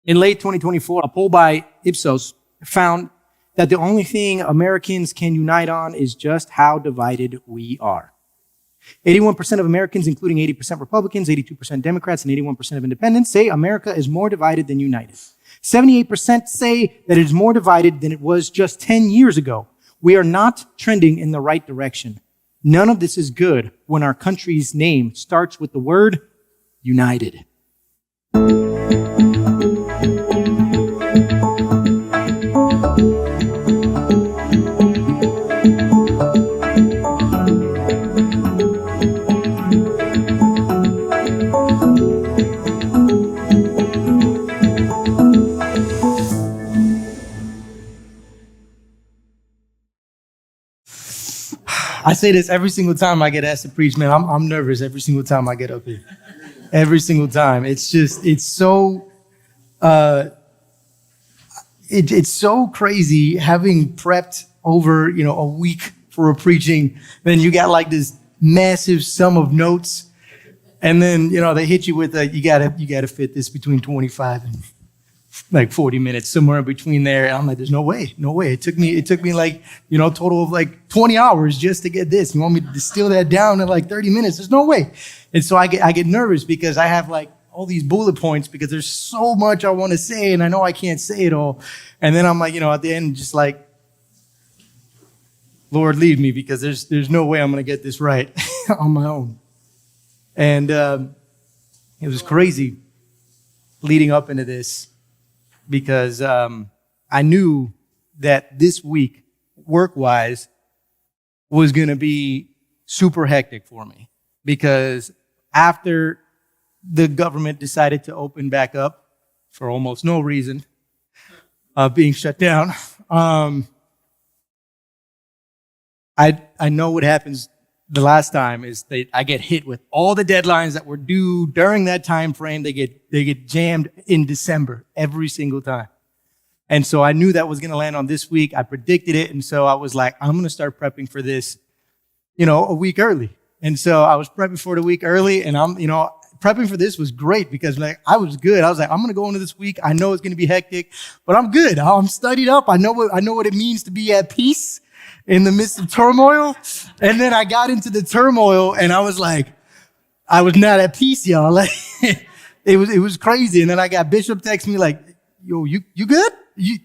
In late 2024, a poll by Ipsos found that the only thing Americans can unite on is just how divided we are. 81% of Americans, including 80% Republicans, 82% Democrats, and 81% of independents, say America is more divided than united. 78% say that it is more divided than it was just 10 years ago. We are not trending in the right direction. None of this is good when our country's name starts with the word united. I say this every single time I get asked to preach, man. I'm nervous every single time I get up here. Every single time. It's so crazy having prepped over, a week for a preaching. Then you got like this massive sum of notes. And then, they hit you with you gotta fit this between 25 and like 40 minutes, somewhere in between there. And I'm like, there's no way. It took me like, total of like 20 hours just to get this. You want me to distill that down in like 30 minutes? There's no way. And so I get nervous because I have like all these bullet points because there's so much I want to say and I know I can't say it all. And then I'm like, at the end, just like, Lord, lead me because there's no way I'm going to get this right on my own. And it was crazy leading up into this. Because I knew that this week, work-wise, was going to be super hectic for me. Because after the government decided to open back up for almost no reason, being shut down, I know what happens the last time is I get hit with all the deadlines that were due during that time frame. They get jammed in December every single time. And so I knew that was going to land on this week. I predicted it. And so I was like, I'm going to start prepping for this, a week early. And so I was prepping for it a week early. And prepping for this was great because I was good. I was like, I'm going to go into this week. I know it's going to be hectic, but I'm good. I'm studied up. I know what it means to be at peace in the midst of turmoil. And then I got into the turmoil and I was like, I was not at peace, y'all. Like, it was crazy. And then I got Bishop text me like, yo, you good? You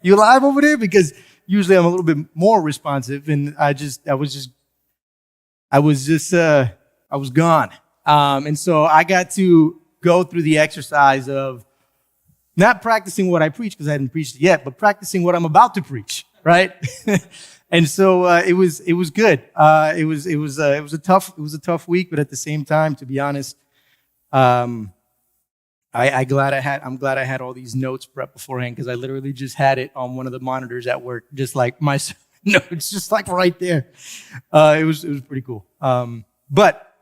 alive over there? Because usually I'm a little bit more responsive and I was gone. And so I got to go through the exercise of not practicing what I preach because I hadn't preached it yet, but practicing what I'm about to preach, right? And so it was good. It was a tough week, but at the same time, to be honest, I'm glad I had all these notes prepped beforehand because I literally just had it on one of the monitors at work, just like my notes, just like right there. It was pretty cool. But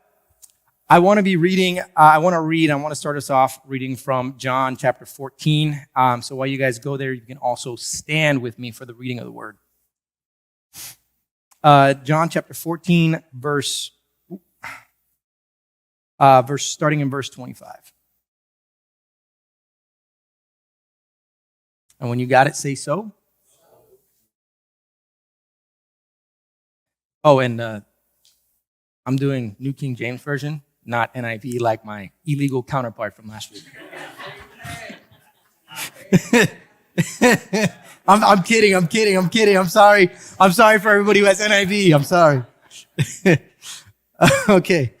I want to start us off reading from John chapter 14. So while you guys go there, you can also stand with me for the reading of the word. John chapter 14, verse starting in verse 25. And when you got it, say so. Oh, and I'm doing New King James Version, not NIV like my illegal counterpart from last week. I'm kidding. I'm sorry. I'm sorry for everybody who has NIV. I'm sorry. Okay.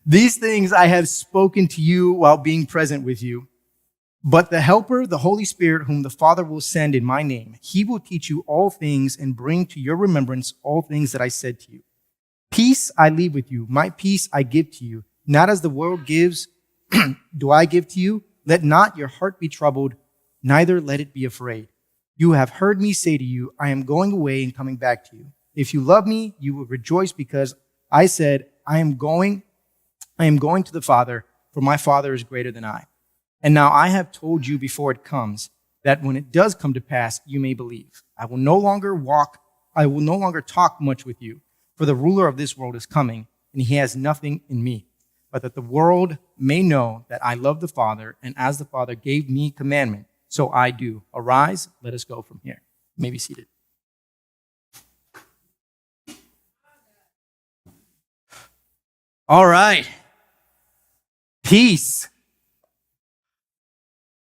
These things I have spoken to you while being present with you. But the Helper, the Holy Spirit, whom the Father will send in my name, he will teach you all things and bring to your remembrance all things that I said to you. Peace I leave with you. My peace I give to you. Not as the world gives, do I give to you. Let not your heart be troubled, neither let it be afraid. You have heard me say to you, I am going away and coming back to you. If you love me, you will rejoice because I said, I am going to the Father, for my Father is greater than I. And now I have told you before it comes, that when it does come to pass, you may believe. I will no longer talk much with you, for the ruler of this world is coming, and he has nothing in me. but that the world may know that I love the Father, and as the Father gave me commandment, so I do. Arise, let us go from here. You may be seated. All right. Peace.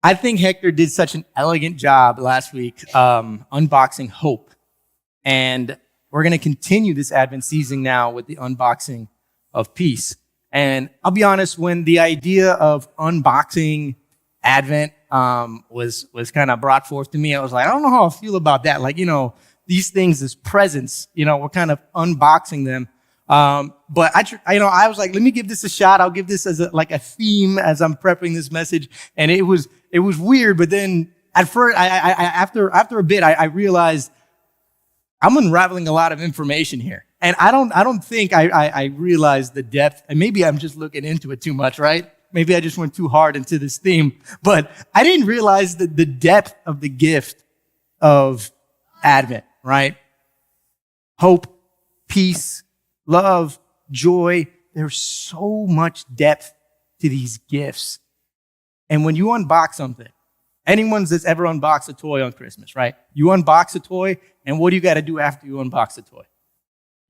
I think Hector did such an elegant job last week unboxing hope. And we're going to continue this Advent season now with the unboxing of peace. And I'll be honest, when the idea of unboxing Advent was kind of brought forth to me, I was like, I don't know how I feel about that. Like, these things as presents, we're kind of unboxing them. But I was like, let me give this a shot. I'll give this as a theme as I'm prepping this message. And it was weird. But then at first, after a bit, I realized I'm unraveling a lot of information here. And I don't think I realized the depth, and maybe I'm just looking into it too much, right? Maybe I just went too hard into this theme, but I didn't realize the depth of the gift of Advent, right? Hope, peace, love, joy. There's so much depth to these gifts. And when you unbox something, anyone that's ever unboxed a toy on Christmas, right? You unbox a toy, and what do you got to do after you unbox the toy?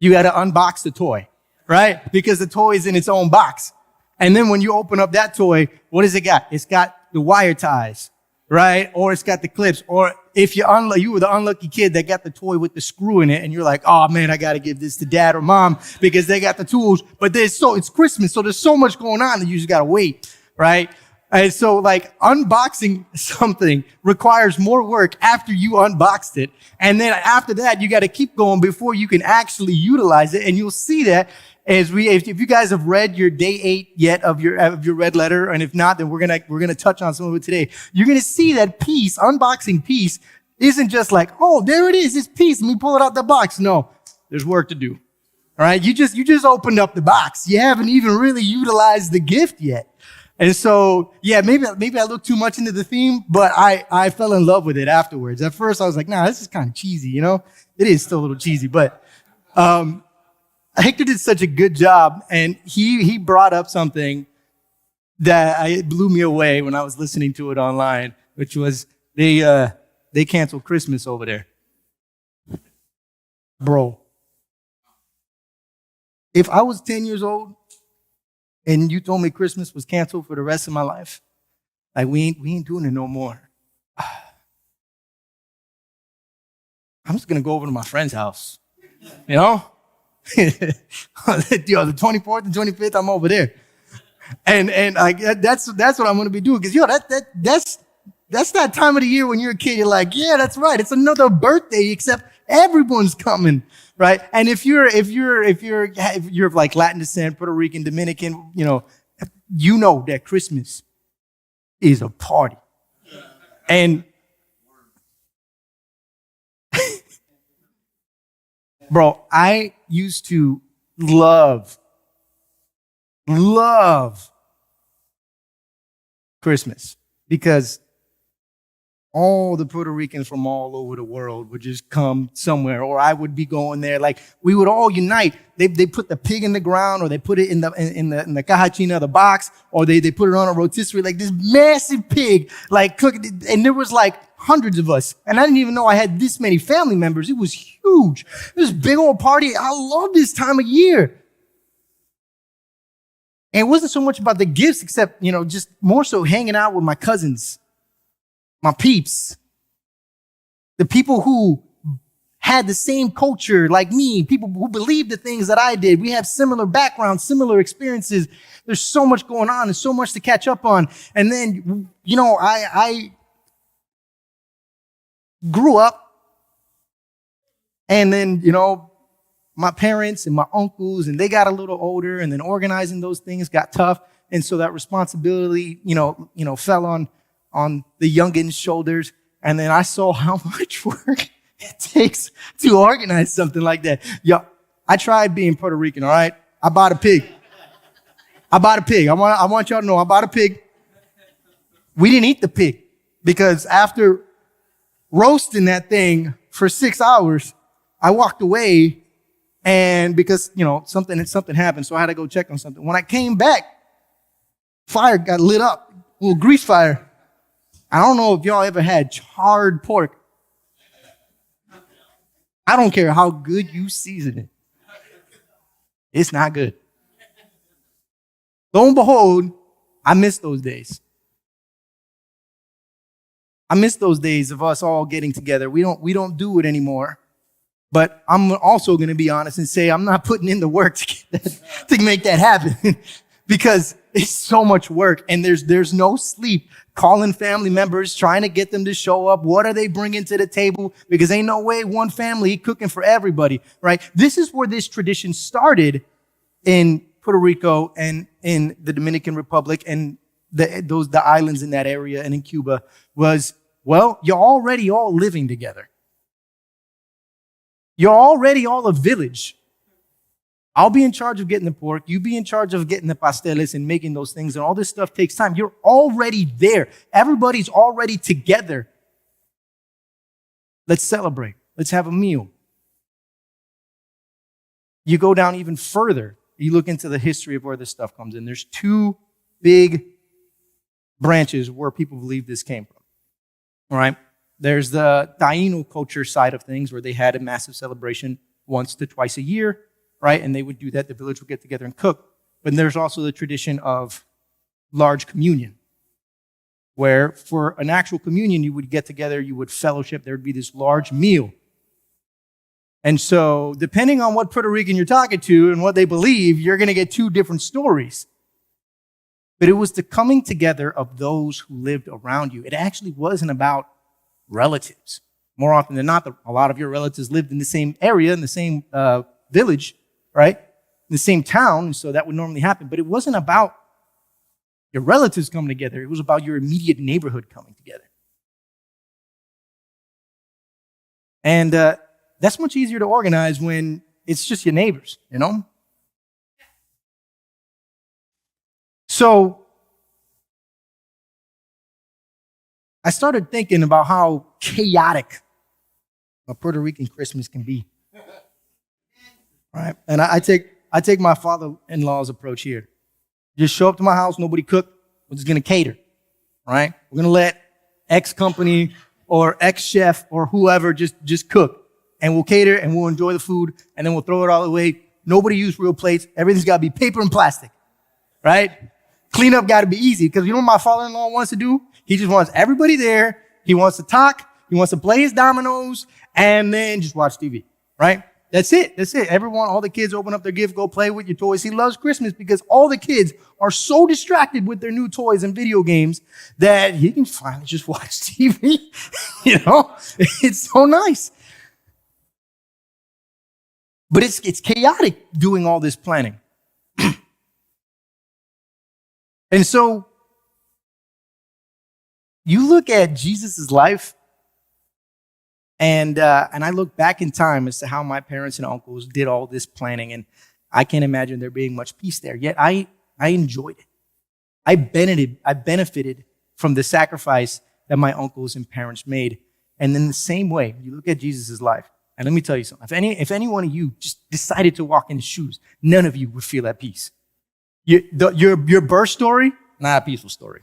You got to unbox the toy, right? Because the toy is in its own box. And then when you open up that toy, what does it got? It's got the wire ties, right? Or it's got the clips. Or if you were the unlucky kid that got the toy with the screw in it, and you're like, oh man, I got to give this to dad or mom because they got the tools. But it's Christmas, so there's so much going on that you just got to wait, right? And so unboxing something requires more work after you unboxed it. And then after that, you got to keep going before you can actually utilize it. And you'll see that if you guys have read your day 8 yet of your red letter, and if not, then we're going to touch on some of it today. You're going to see that peace, unboxing peace, isn't just like, oh, there it is. It's peace. Let me pull it out the box. No, there's work to do. All right. You just opened up the box. You haven't even really utilized the gift yet. And so, yeah, maybe I looked too much into the theme, but I fell in love with it afterwards. At first, I was like, nah, this is kind of cheesy, It is still a little cheesy, but Hector did such a good job, and he brought up something that it blew me away when I was listening to it online, which was they canceled Christmas over there. Bro, if I was 10 years old, and you told me Christmas was canceled for the rest of my life, we ain't doing it no more. I'm just gonna go over to my friend's house, the 24th and 25th, I'm over there, and that's what I'm gonna be doing because that's that time of the year when you're a kid. You're like, yeah, that's right. It's another birthday, except everyone's coming. Right. And if you're like Latin descent, Puerto Rican, Dominican, you know that Christmas is a party. And bro, I used to love Christmas because all the Puerto Ricans from all over the world would just come somewhere, or I would be going there. Like we would all unite. They put the pig in the ground, or they put it in the cajachina, the box, or they put it on a rotisserie, like this massive pig, like cooked. And there was like hundreds of us, and I didn't even know I had this many family members. It was huge. This big old party. I love this time of year. And it wasn't so much about the gifts, except just more so hanging out with my cousins. My peeps, the people who had the same culture like me, people who believed the things that I did. We have similar backgrounds, similar experiences. There's so much going on. There's so much to catch up on. And then, I grew up, and then, my parents and my uncles, and they got a little older, and then organizing those things got tough. And so that responsibility, fell on the youngin's shoulders. And then I saw how much work it takes to organize something like that. I tried being Puerto Rican, all right? I bought a pig. I want y'all to know I bought a pig. We didn't eat the pig because after roasting that thing for 6 hours, I walked away, and because, something happened, so I had to go check on something. When I came back, Fire got lit up, a little grease fire. I don't know if y'all ever had charred pork. I don't care how good you season it. It's not good. Lo and behold, I miss those days. I miss those days of us all getting together. We don't do it anymore. But I'm also going to be honest and say I'm not putting in the work to make that happen because it's so much work and there's no sleep. Calling family members, trying to get them to show up. What are they bringing to the table? Because ain't no way one family cooking for everybody, right? This is where this tradition started in Puerto Rico and in the Dominican Republic and the islands in that area and in Cuba was, well, you're already all living together. You're already all a village. I'll be in charge of getting the pork. You be in charge of getting the pasteles and making those things. And all this stuff takes time. You're already there. Everybody's already together. Let's celebrate. Let's have a meal. You go down even further. You look into the history of where this stuff comes in. There's two big branches where people believe this came from. All right? There's the Taino culture side of things where they had a massive celebration once to twice a year, right? And they would do that. The village would get together and cook. But there's also the tradition of large communion, where for an actual communion, you would get together, you would fellowship, there would be this large meal. And so, depending on what Puerto Rican you're talking to and what they believe, you're going to get two different stories. But it was the coming together of those who lived around you. It actually wasn't about relatives. More often than not, a lot of your relatives lived in the same area, in the same village, right? In the same town, and so that would normally happen. But it wasn't about your relatives coming together. It was about your immediate neighborhood coming together. And that's much easier to organize when it's just your neighbors, you know? So I started thinking about how chaotic a Puerto Rican Christmas can be. Right? And I take my father-in-law's approach here. Just show up to my house, nobody cook, we're just gonna cater. Right? We're gonna let X company or X chef or whoever just cook. And we'll cater and we'll enjoy the food and then we'll throw it all away. Nobody use real plates. Everything's gotta be paper and plastic. Right? Cleanup gotta be easy because you know what my father-in-law wants to do? He just wants everybody there. He wants to talk. He wants to play his dominoes and then just watch TV, right? That's it. That's it. Everyone, all the kids open up their gift, go play with your toys. He loves Christmas because all the kids are so distracted with their new toys and video games that he can finally just watch TV. You know, it's so nice. But it's chaotic doing all this planning. And so you look at Jesus' life, and I look back in time as to how my parents and uncles did all this planning, and I can't imagine there being much peace there. Yet I enjoyed it. I benefited from the sacrifice that my uncles and parents made. And in the same way, you look at Jesus' life, and let me tell you something. If any one of you just decided to walk in his shoes, none of you would feel at peace. Your birth story, not a peaceful story.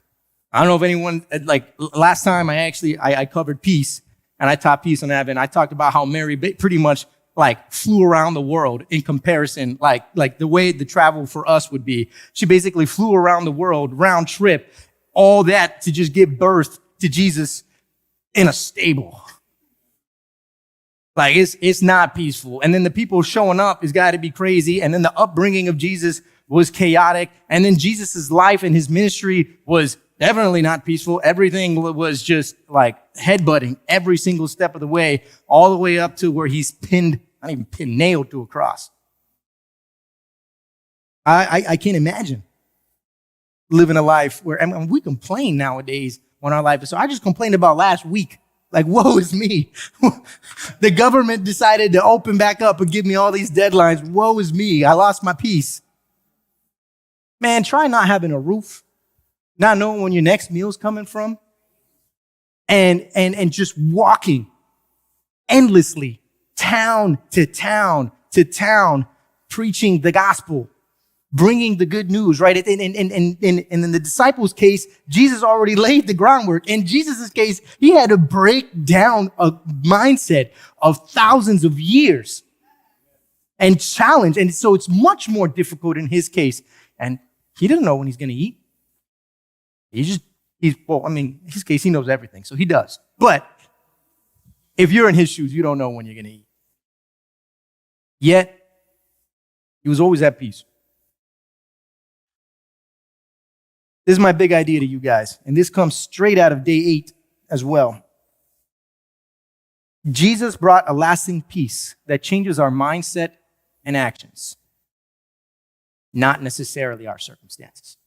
I don't know if anyone, like last time I covered peace and I taught peace on Advent. I talked about how Mary pretty much like flew around the world in comparison, like the way the travel for us would be. She basically flew around the world, round trip, all that to just give birth to Jesus in a stable. Like it's not peaceful. And then the people showing up has got to be crazy. And then the upbringing of Jesus was chaotic. And then Jesus's life and his ministry was definitely not peaceful. Everything was just like headbutting every single step of the way, all the way up to where he's nailed to a cross. I can't imagine living a life where, I mean, we complain nowadays on our life. So I just complained about last week. Like, woe is me. The government decided to open back up and give me all these deadlines. Woe is me. I lost my peace. Man, try not having a roof, not knowing when your next meal's coming from, and just walking endlessly, town to town to town, preaching the gospel. bringing the good news, right? And in the disciples' case, Jesus already laid the groundwork. In Jesus' case, he had to break down a mindset of thousands of years and challenge. And so it's much more difficult in his case. And he doesn't know when he's going to eat. In his case, he knows everything, so he does. But if you're in his shoes, you don't know when you're going to eat. Yet, he was always at peace. This is my big idea to you guys, and this comes straight out of day 8 as well. Jesus brought a lasting peace that changes our mindset and actions, not necessarily our circumstances.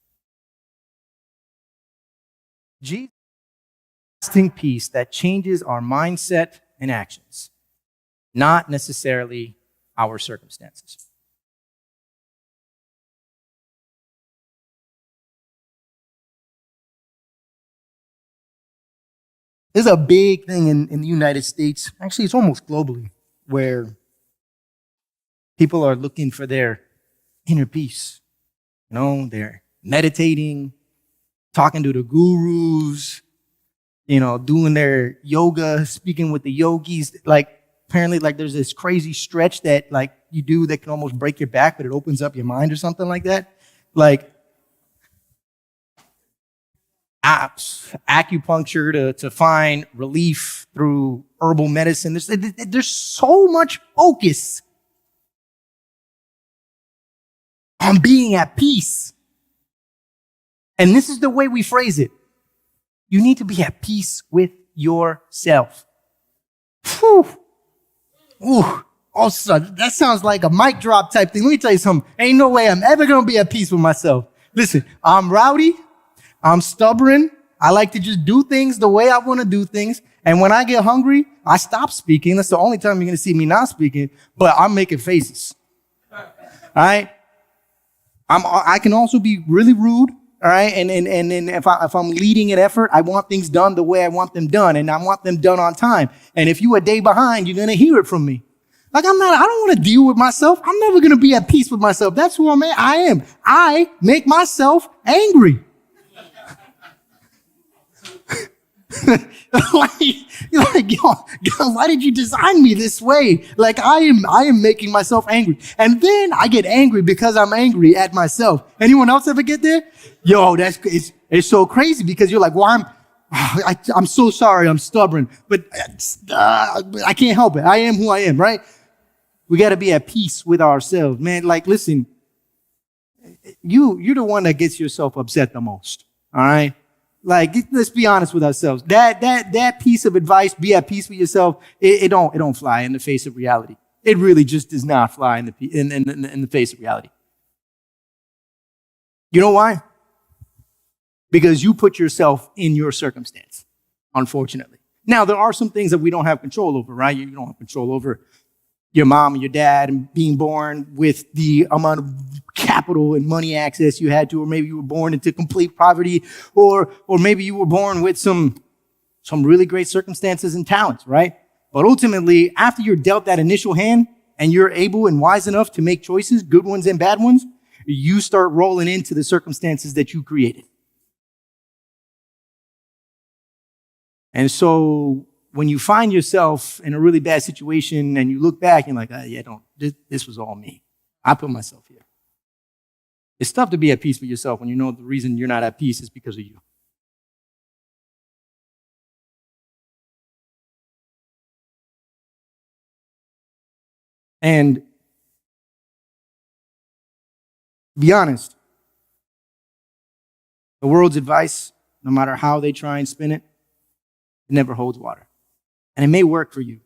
Jesus brought a lasting peace that changes our mindset and actions, not necessarily our circumstances. There's a big thing in the United States, actually it's almost globally, where people are looking for their inner peace. They're meditating, talking to the gurus, doing their yoga, speaking with the yogis. Apparently, there's this crazy stretch that you do that can almost break your back, but it opens up your mind or something like that. Acupuncture to find relief through herbal medicine. There's so much focus on being at peace. And this is the way we phrase it. You need to be at peace with yourself. Whew. Ooh. Also, that sounds like a mic drop type thing. Let me tell you something. Ain't no way I'm ever going to be at peace with myself. Listen, I'm rowdy. I'm stubborn. I like to just do things the way I want to do things. And when I get hungry, I stop speaking. That's the only time you're going to see me not speaking, but I'm making faces. All right? I can also be really rude. All right? And if I'm leading an effort, I want things done the way I want them done, and I want them done on time. And if you're a day behind, you're going to hear it from me. I don't want to deal with myself. I'm never going to be at peace with myself. That's who I am. I make myself angry. God, why did you design me this way? I am making myself angry. And then I get angry because I'm angry at myself. Anyone else ever get there? Yo, it's so crazy because you're like, well, I'm so sorry. I'm stubborn, but I can't help it. I am who I am, right? We got to be at peace with ourselves, man. Listen, you're the one that gets yourself upset the most. All right. Let's be honest with ourselves. That piece of advice, be at peace with yourself, it don't fly in the face of reality. It really just does not fly in the face of reality. You know why? Because you put yourself in your circumstance, unfortunately. Now, there are some things that we don't have control over, right? You don't have control over your mom and your dad and being born with the amount of capital and money access you had to, or maybe you were born into complete poverty, or maybe you were born with some really great circumstances and talents, right? But ultimately, after you're dealt that initial hand and you're able and wise enough to make choices, good ones and bad ones, you start rolling into the circumstances that you created. And so when you find yourself in a really bad situation and you look back and you're like, this was all me. I put myself here. It's tough to be at peace with yourself when you know the reason you're not at peace is because of you. And be honest, the world's advice, no matter how they try and spin it, it never holds water. And it may work for you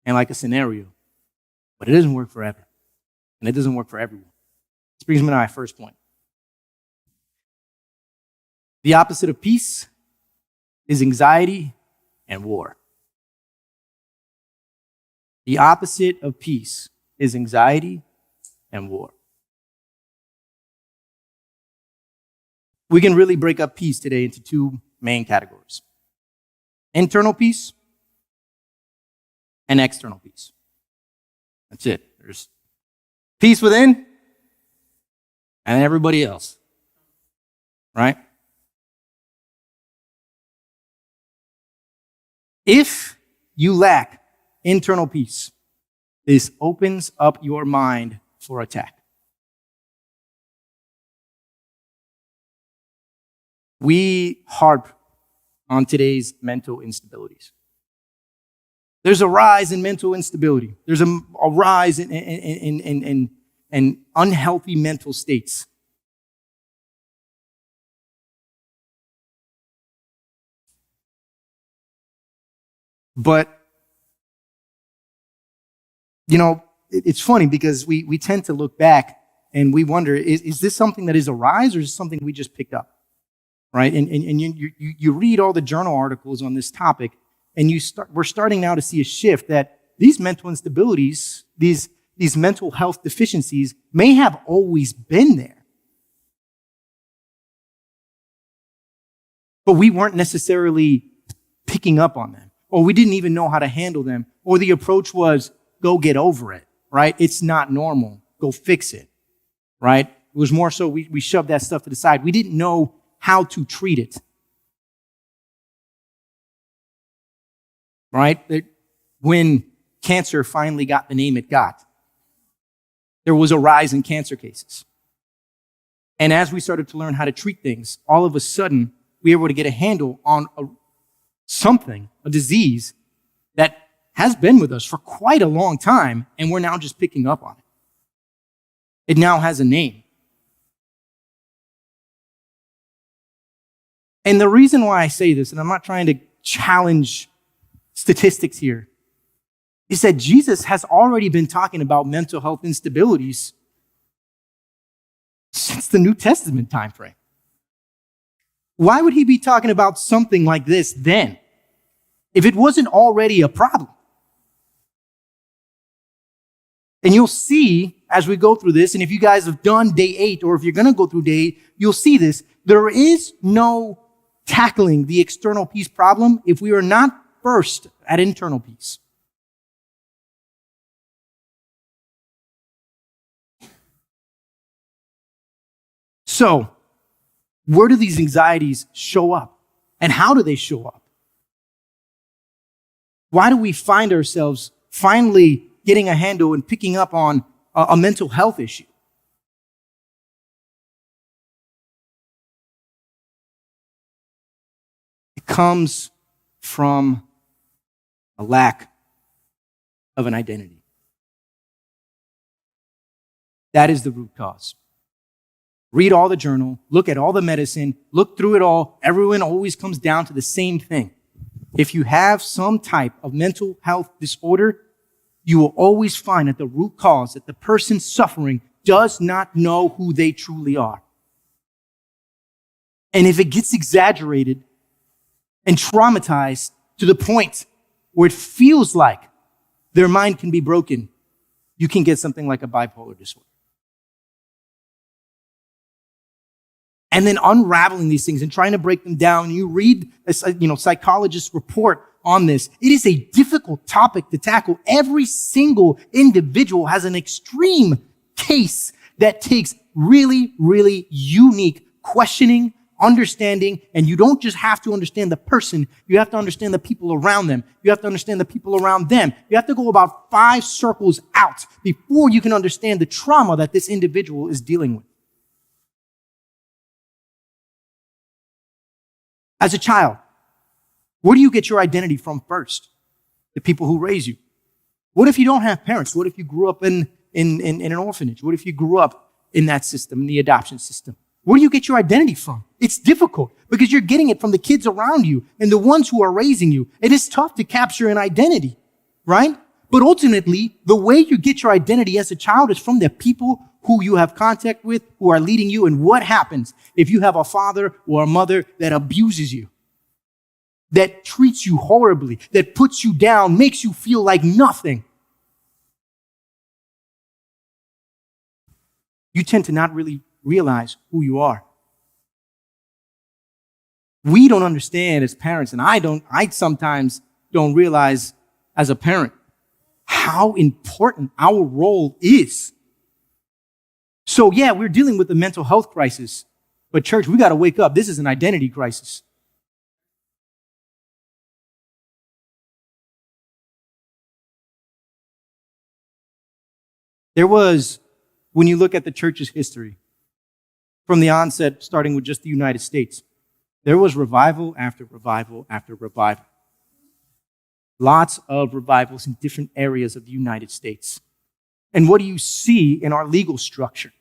and like a scenario, but it doesn't work forever. And it doesn't work for everyone. This brings me to my first point. The opposite of peace is anxiety and war. The opposite of peace is anxiety and war. We can really break up peace today into two main categories: internal peace and external peace. That's it. There's peace within and everybody else, right? If you lack internal peace, this opens up your mind for attack. We harp on today's mental instabilities. There's a rise in mental instability. There's a rise in unhealthy mental states. But, it's funny because we tend to look back and we wonder, is this something that is a rise or is it something we just picked up? Right? And you read all the journal articles on this topic, and we're starting now to see a shift that these mental instabilities, these mental health deficiencies may have always been there. But we weren't necessarily picking up on them, or we didn't even know how to handle them, or the approach was, go get over it, right? It's not normal. Go fix it, right? It was more so we shoved that stuff to the side. We didn't know how to treat it. Right? When cancer finally got the name it got, there was a rise in cancer cases. And as we started to learn how to treat things, all of a sudden, we were able to get a handle on a disease that has been with us for quite a long time, and we're now just picking up on it. It now has a name. And the reason why I say this, and I'm not trying to challenge statistics here, is that Jesus has already been talking about mental health instabilities since the New Testament time frame. Why would he be talking about something like this then, if it wasn't already a problem? And you'll see as we go through this, and if you guys have done day 8, or if you're going to go through day 8, you'll see this. There is no tackling the external peace problem if we are not first at internal peace. So, where do these anxieties show up? And how do they show up? Why do we find ourselves finally getting a handle and picking up on a mental health issue? It comes from a lack of an identity. That is the root cause. Read all the journal, look at all the medicine, look through it all. Everyone always comes down to the same thing. If you have some type of mental health disorder, you will always find that the root cause, that the person suffering does not know who they truly are. And if it gets exaggerated and traumatized to the point where it feels like their mind can be broken, you can get something like a bipolar disorder. And then unraveling these things and trying to break them down, you read psychologists report on this. It is a difficult topic to tackle. Every single individual has an extreme case that takes really, really unique questioning, understanding, and you don't just have to understand the person, you have to understand the people around them. You have to understand the people around them. You have to go about 5 circles out before you can understand the trauma that this individual is dealing with. As a child, where do you get your identity from first? The people who raise you. What if you don't have parents? What if you grew up in an orphanage? What if you grew up in that system, in the adoption system? Where do you get your identity from? It's difficult because you're getting it from the kids around you and the ones who are raising you. It is tough to capture an identity, right? But ultimately, the way you get your identity as a child is from the people who you have contact with, who are leading you. And what happens if you have a father or a mother that abuses you, that treats you horribly, that puts you down, makes you feel like nothing? You tend to not really realize who you are. We don't understand as parents, and I sometimes don't realize as a parent how important our role is. So yeah, we're dealing with a mental health crisis, but church, we got to wake up. This is an identity crisis. There was, when you look at the church's history, from the onset, starting with just the United States, there was revival after revival after revival. Lots of revivals in different areas of the United States. And what do you see in our legal structure?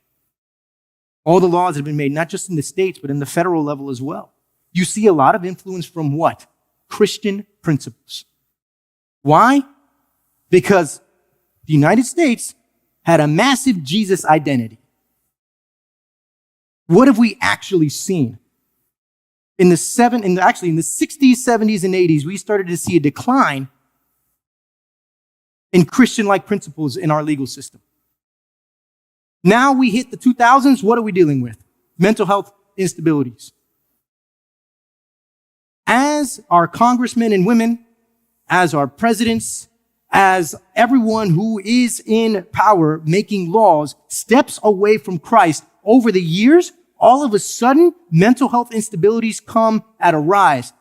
All the laws that have been made, not just in the states, but in the federal level as well. You see a lot of influence from what? Christian principles. Why? Because the United States had a massive Jesus identity. What have we actually seen? In the 60s, 70s, and 80s, we started to see a decline in Christian-like principles in our legal system. Now we hit the 2000s, what are we dealing with? Mental health instabilities. As our congressmen and women, as our presidents, as everyone who is in power making laws steps away from Christ over the years, all of a sudden, mental health instabilities come at a rise.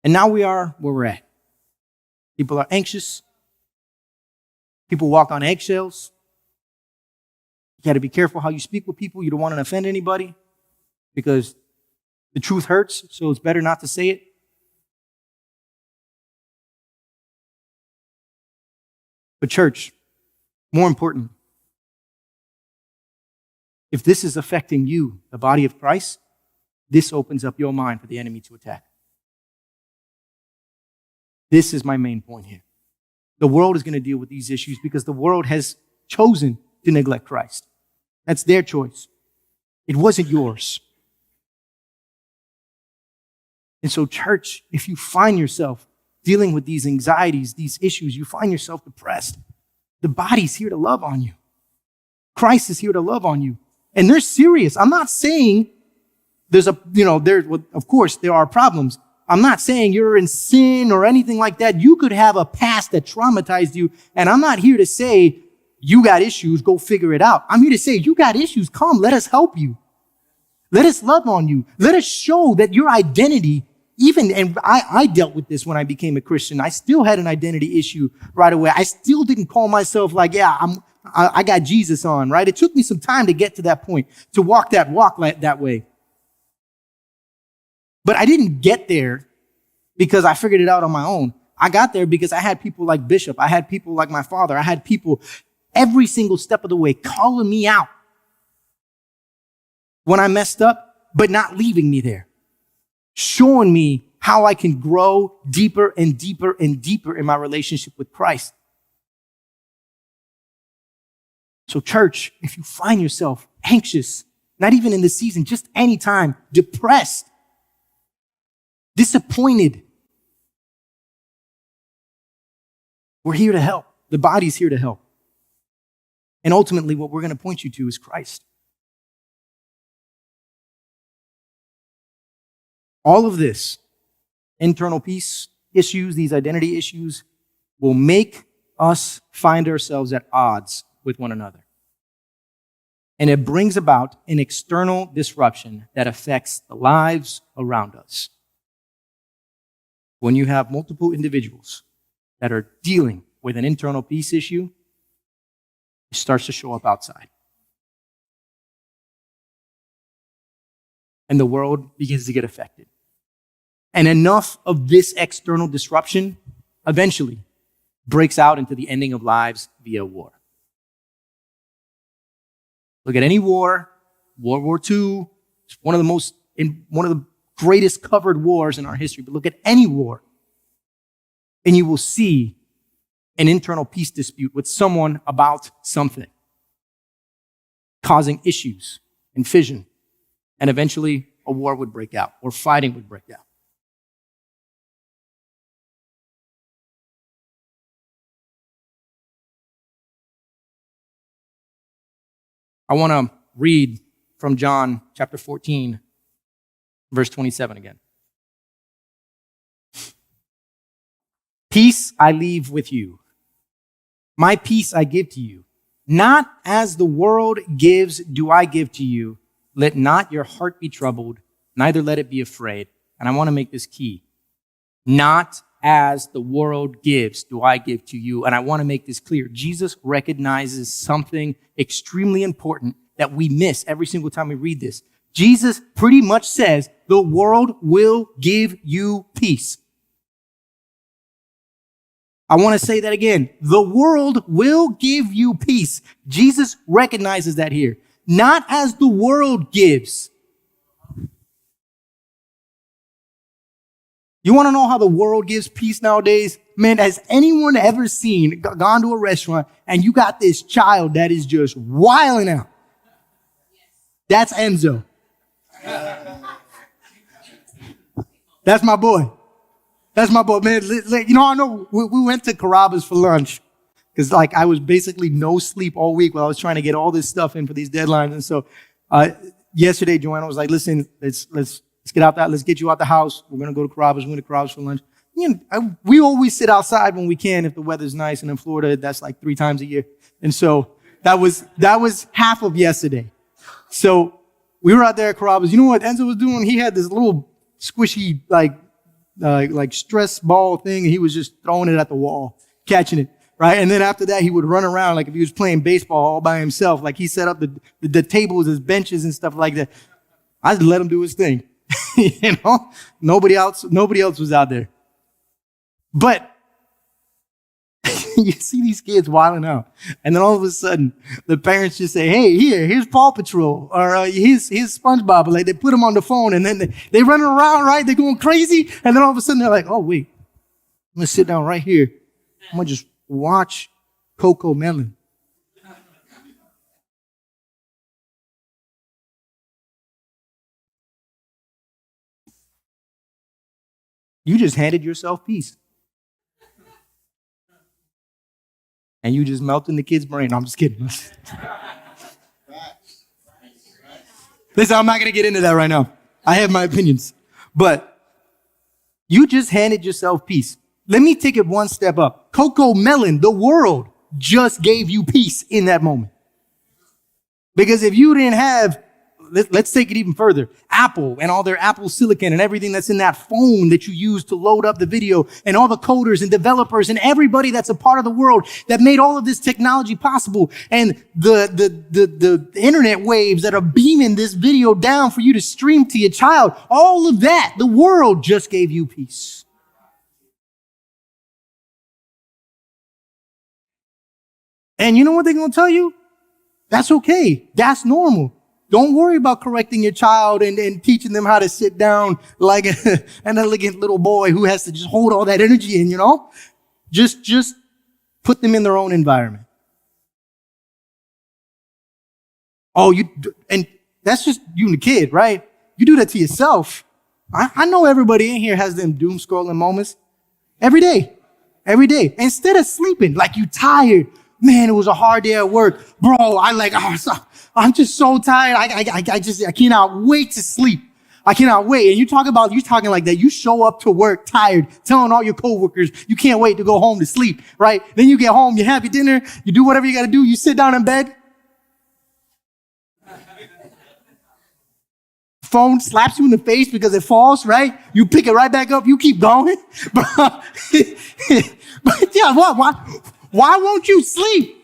And now we are where we're at. People are anxious. People walk on eggshells. You got to be careful how you speak with people. You don't want to offend anybody because the truth hurts, so it's better not to say it. But church, more important, if this is affecting you, the body of Christ, this opens up your mind for the enemy to attack. This is my main point here. The world is going to deal with these issues because the world has chosen to neglect Christ. That's their choice. It wasn't yours. And so, church, if you find yourself dealing with these anxieties, these issues, you find yourself depressed, the body's here to love on you. Christ is here to love on you. And they're serious. I'm not saying of course, there are problems. I'm not saying you're in sin or anything like that. You could have a past that traumatized you. And I'm not here to say, you got issues, go figure it out. I'm here to say, you got issues, come, let us help you. Let us love on you. Let us show that your identity, and I dealt with this when I became a Christian. I still had an identity issue right away. I still didn't call myself like, I got Jesus on, right? It took me some time to get to that point, to walk that way. But I didn't get there because I figured it out on my own. I got there because I had people like Bishop. I had people like my father. I had people every single step of the way calling me out when I messed up, but not leaving me there. Showing me how I can grow deeper and deeper and deeper in my relationship with Christ. So church, if you find yourself anxious, not even in this season, just anytime, depressed, disappointed, we're here to help. The body's here to help. And ultimately, what we're going to point you to is Christ. All of this, internal peace issues, these identity issues, will make us find ourselves at odds with one another. And it brings about an external disruption that affects the lives around us. When you have multiple individuals that are dealing with an internal peace issue, it starts to show up outside. And the world begins to get affected. And enough of this external disruption eventually breaks out into the ending of lives via war. Look at any war, World War II, it's one of the greatest covered wars in our history. But look at any war, and you will see an internal peace dispute with someone about something, causing issues and fission. And eventually, a war would break out, or fighting would break out. I want to read from John chapter 14, verse 27 again. Peace I leave with you. My peace I give to you. Not as the world gives do I give to you. Let not your heart be troubled, neither let it be afraid. And I want to make this key. Not as the world gives do I give to you. And I want to make this clear. Jesus recognizes something extremely important that we miss every single time we read this. Jesus pretty much says the world will give you peace. I want to say that again. The world will give you peace. Jesus recognizes that here. Not as the world gives. You want to know how the world gives peace nowadays? Man, has anyone ever gone to a restaurant and you got this child that is just wilding out? That's Enzo. That's my boy. That's my boy, man. You know, I know we went to Carrabba's for lunch because, like, I was basically no sleep all week while I was trying to get all this stuff in for these deadlines. And so yesterday, Joanna was like, listen, let's get out that. Let's get you out the house. We're going to go to Carrabba's. We're going to Carrabba's for lunch. You know, we always sit outside when we can if the weather's nice. And in Florida, that's like 3 times a year. And so that was half of yesterday. So we were out there at Carrabba's. You know what Enzo was doing? He had this little squishy, like stress ball thing, and he was just throwing it at the wall, catching it, right? And then after that, he would run around like if he was playing baseball all by himself. Like he set up the tables as benches and stuff like that. I just let him do his thing. You know, nobody else was out there. But you see these kids wilding out, and then all of a sudden, the parents just say, "Hey, here's Paw Patrol, or here's SpongeBob." Like they put them on the phone, and then they running around, right? They're going crazy, and then all of a sudden they're like, "Oh wait, I'm gonna sit down right here. I'm gonna just watch Coco Melon." You just handed yourself peace. And you just melting the kid's brain. No, I'm just kidding. Listen, I'm not going to get into that right now. I have my opinions. But you just handed yourself peace. Let me take it one step up. Coco Melon, the world, just gave you peace in that moment. Because if you didn't have, let's take it even further, Apple and all their Apple silicon and everything that's in that phone that you use to load up the video, and all the coders and developers and everybody that's a part of the world that made all of this technology possible, and the internet waves that are beaming this video down for you to stream to your child, all of that, the world just gave you peace. And you know what they're going to tell you? That's okay. That's normal. Don't worry about correcting your child and teaching them how to sit down like an elegant little boy who has to just hold all that energy in, you know? Just put them in their own environment. Oh, and that's just you and the kid, right? You do that to yourself. I know everybody in here has them doom scrolling moments every day. Instead of sleeping, like you tired. Man, it was a hard day at work. Bro, I'm just so tired. I cannot wait to sleep. I cannot wait. And you talking like that. You show up to work tired, telling all your coworkers you can't wait to go home to sleep, right? Then you get home, you have your dinner, you do whatever you got to do, you sit down in bed. Phone slaps you in the face because it falls, right? You pick it right back up, you keep going. But yeah, why won't you sleep?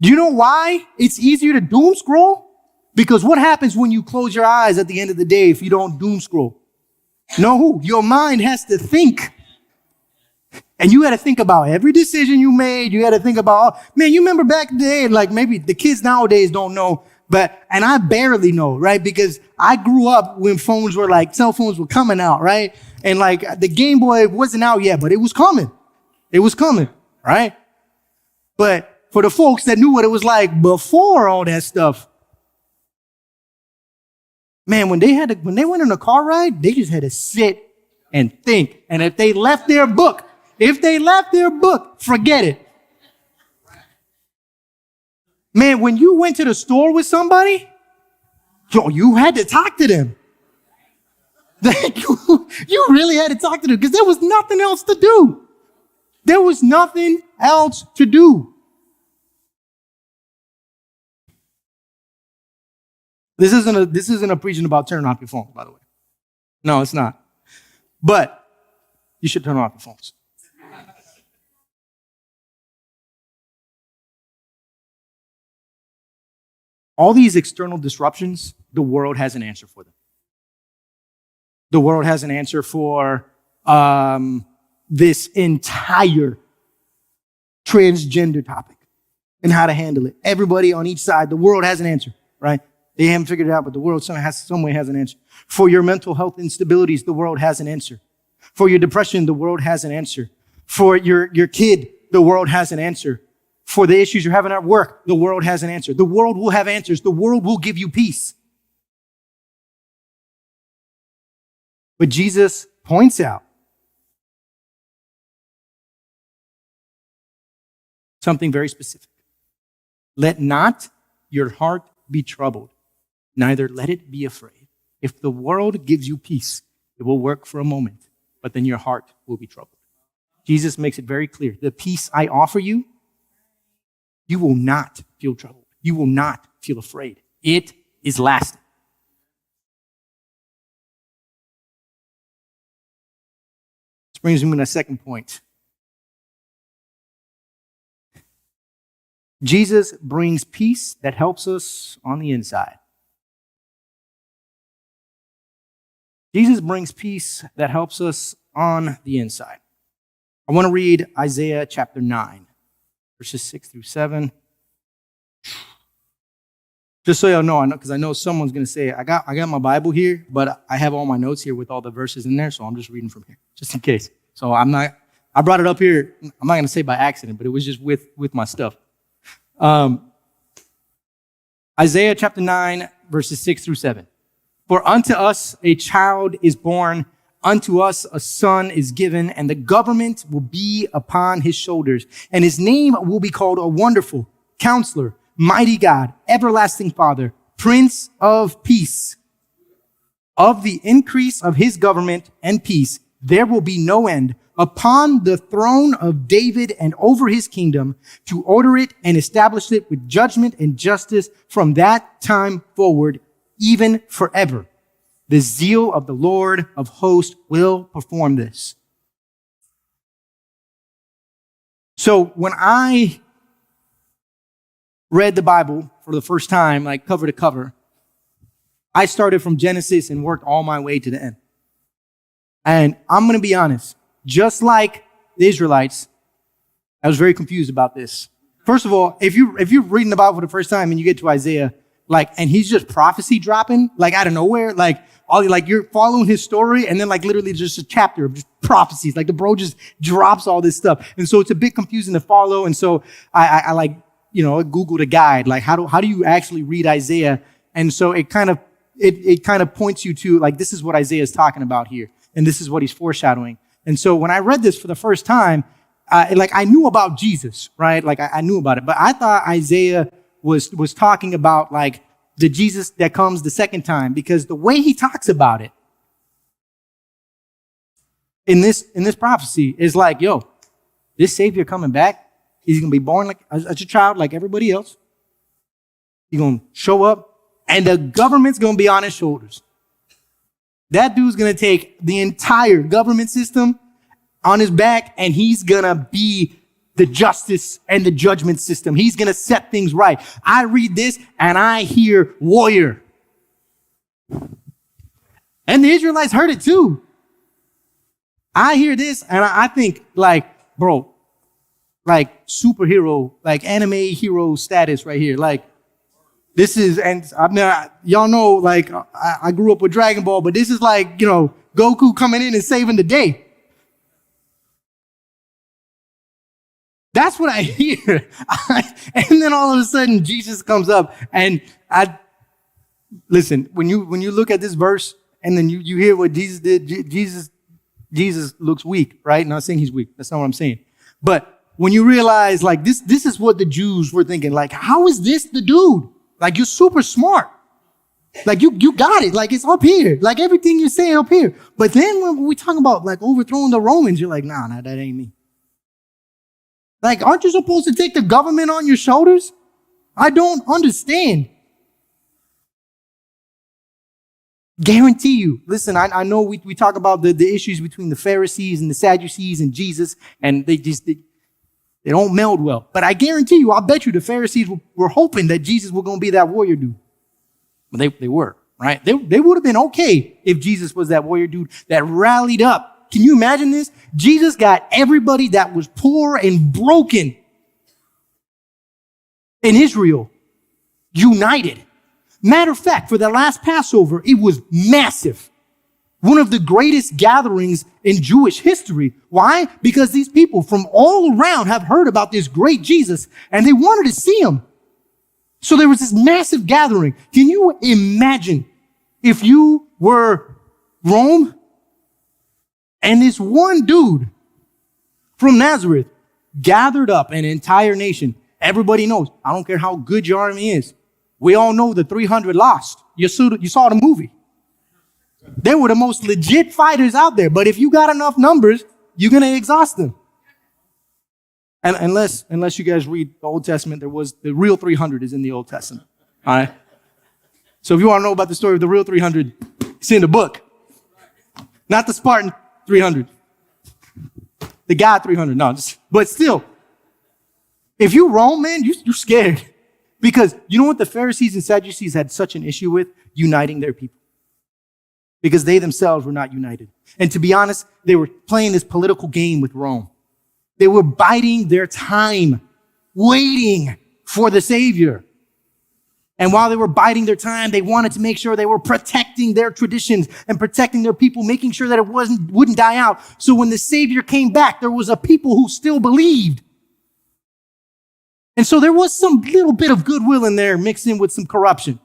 Do you know why it's easier to doom scroll? Because what happens when you close your eyes at the end of the day if you don't doom scroll? No, your mind has to think. And you got to think about every decision you made. You got to think about, man, you remember back in the day, like maybe the kids nowadays don't know, and I barely know, right? Because I grew up when cell phones were coming out, right? And like the Game Boy wasn't out yet, but it was coming. It was coming, right? But for the folks that knew what it was like before all that stuff, man, when they went on a car ride, they just had to sit and think. And if they left their book, forget it. Man, when you went to the store with somebody, you had to talk to them. Like, you really had to talk to them because there was nothing else to do. There was nothing else to do. This isn't a preaching about turning off your phone, by the way. No, it's not. But you should turn off your phones. All these external disruptions, the world has an answer for them. The world has an answer for this entire transgender topic and how to handle it. Everybody on each side, the world has an answer, right? They haven't figured it out, but the world some way has an answer. For your mental health instabilities, the world has an answer. For your depression, the world has an answer. For your kid, the world has an answer. For the issues you're having at work, the world has an answer. The world will have answers. The world will give you peace. But Jesus points out something very specific. Let not your heart be troubled, neither let it be afraid. If the world gives you peace, it will work for a moment, but then your heart will be troubled. Jesus makes it very clear. The peace I offer you, you will not feel troubled. You will not feel afraid. It is lasting. This brings me to the second point. Jesus brings peace that helps us on the inside. Jesus brings peace that helps us on the inside. I want to read Isaiah chapter 9, verses 6 through 7. Just so y'all know, because I know someone's going to say, I got my Bible here, but I have all my notes here with all the verses in there, so I'm just reading from here, just in case. So I brought it up here, I'm not going to say by accident, but it was just with my stuff. Isaiah chapter 9, verses 6 through 7. For unto us a child is born, unto us a son is given, and the government will be upon his shoulders, and his name will be called a Wonderful Counselor, Mighty God, Everlasting Father, Prince of Peace. Of the increase of his government and peace, there will be no end upon the throne of David and over his kingdom, to order it and establish it with judgment and justice from that time forward, even forever. The zeal of the Lord of hosts will perform this. So when I read the Bible for the first time, like cover to cover, I started from Genesis and worked all my way to the end. And I'm going to be honest, just like the Israelites, I was very confused about this. First of all, if you're reading the Bible for the first time and you get to Isaiah, and he's just prophecy dropping, out of nowhere, you're following his story, and then literally just a chapter of just prophecies. The bro just drops all this stuff. And so it's a bit confusing to follow. And so I Googled a guide, how do you actually read Isaiah? And so it kind of points you to, this is what Isaiah is talking about here. And this is what he's foreshadowing. And so when I read this for the first time, I knew about Jesus, right? I knew about it, but I thought Isaiah was talking about the Jesus that comes the second time, because the way he talks about it in this prophecy is this Savior coming back, he's going to be born as a child like everybody else. He's going to show up and the government's going to be on his shoulders. That dude's going to take the entire government system on his back, and he's going to be the justice and the judgment system. He's going to set things right. I read this and I hear warrior. And the Israelites heard it too. I hear this and I think superhero, anime hero status right here. This is, and y'all know, I grew up with Dragon Ball, but this is Goku coming in and saving the day. That's what I hear. And then all of a sudden, Jesus comes up, and listen, when you look at this verse, and then you hear what Jesus did, Jesus looks weak, right? Not saying he's weak. That's not what I'm saying. But when you realize, this is what the Jews were thinking. How is this the dude? You're super smart. Like you got it. Like it's up here. Like everything you're saying up here. But then when we talk about like overthrowing the Romans, you're like, nah, that ain't me. Like, aren't you supposed to take the government on your shoulders? I don't understand. Guarantee you. Listen, I know we talk about the issues between the Pharisees and the Sadducees and Jesus, and they don't meld well. But I guarantee you, I bet you the Pharisees were hoping that Jesus was going to be that warrior dude. But they were, right? They would have been okay if Jesus was that warrior dude that rallied up. Can you imagine this? Jesus got everybody that was poor and broken in Israel united. Matter of fact, for the last Passover, it was massive. One of the greatest gatherings in Jewish history. Why? Because these people from all around have heard about this great Jesus and they wanted to see him. So there was this massive gathering. Can you imagine if you were Rome and this one dude from Nazareth gathered up an entire nation? Everybody knows. I don't care how good your army is. We all know the 300 lost. You saw the movie. They were the most legit fighters out there. But if you got enough numbers, you're going to exhaust them. And unless you guys read the Old Testament, there was the real 300 is in the Old Testament. All right. So if you want to know about the story of the real 300, it's in the book. Not the Spartan 300. The guy 300. No, but still, if you Rome, man, you're scared. Because you know what the Pharisees and Sadducees had such an issue with? Uniting their people. Because they themselves were not united. And to be honest, they were playing this political game with Rome. They were biding their time, waiting for the Savior. And while they were biding their time, they wanted to make sure they were protecting their traditions and protecting their people, making sure that it wouldn't die out. So when the Savior came back, there was a people who still believed. And so there was some little bit of goodwill in there mixed in with some corruption.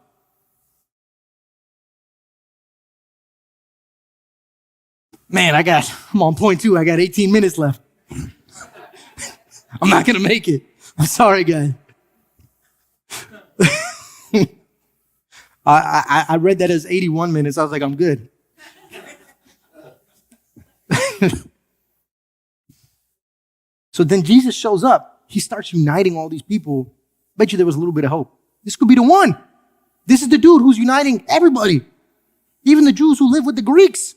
Man, I'm on point 2. I got 18 minutes left. I'm not going to make it. I'm sorry, guys. I read that as 81 minutes. I was like, I'm good. So then Jesus shows up. He starts uniting all these people. Bet you there was a little bit of hope. This could be the one. This is the dude who's uniting everybody. Even the Jews who live with the Greeks.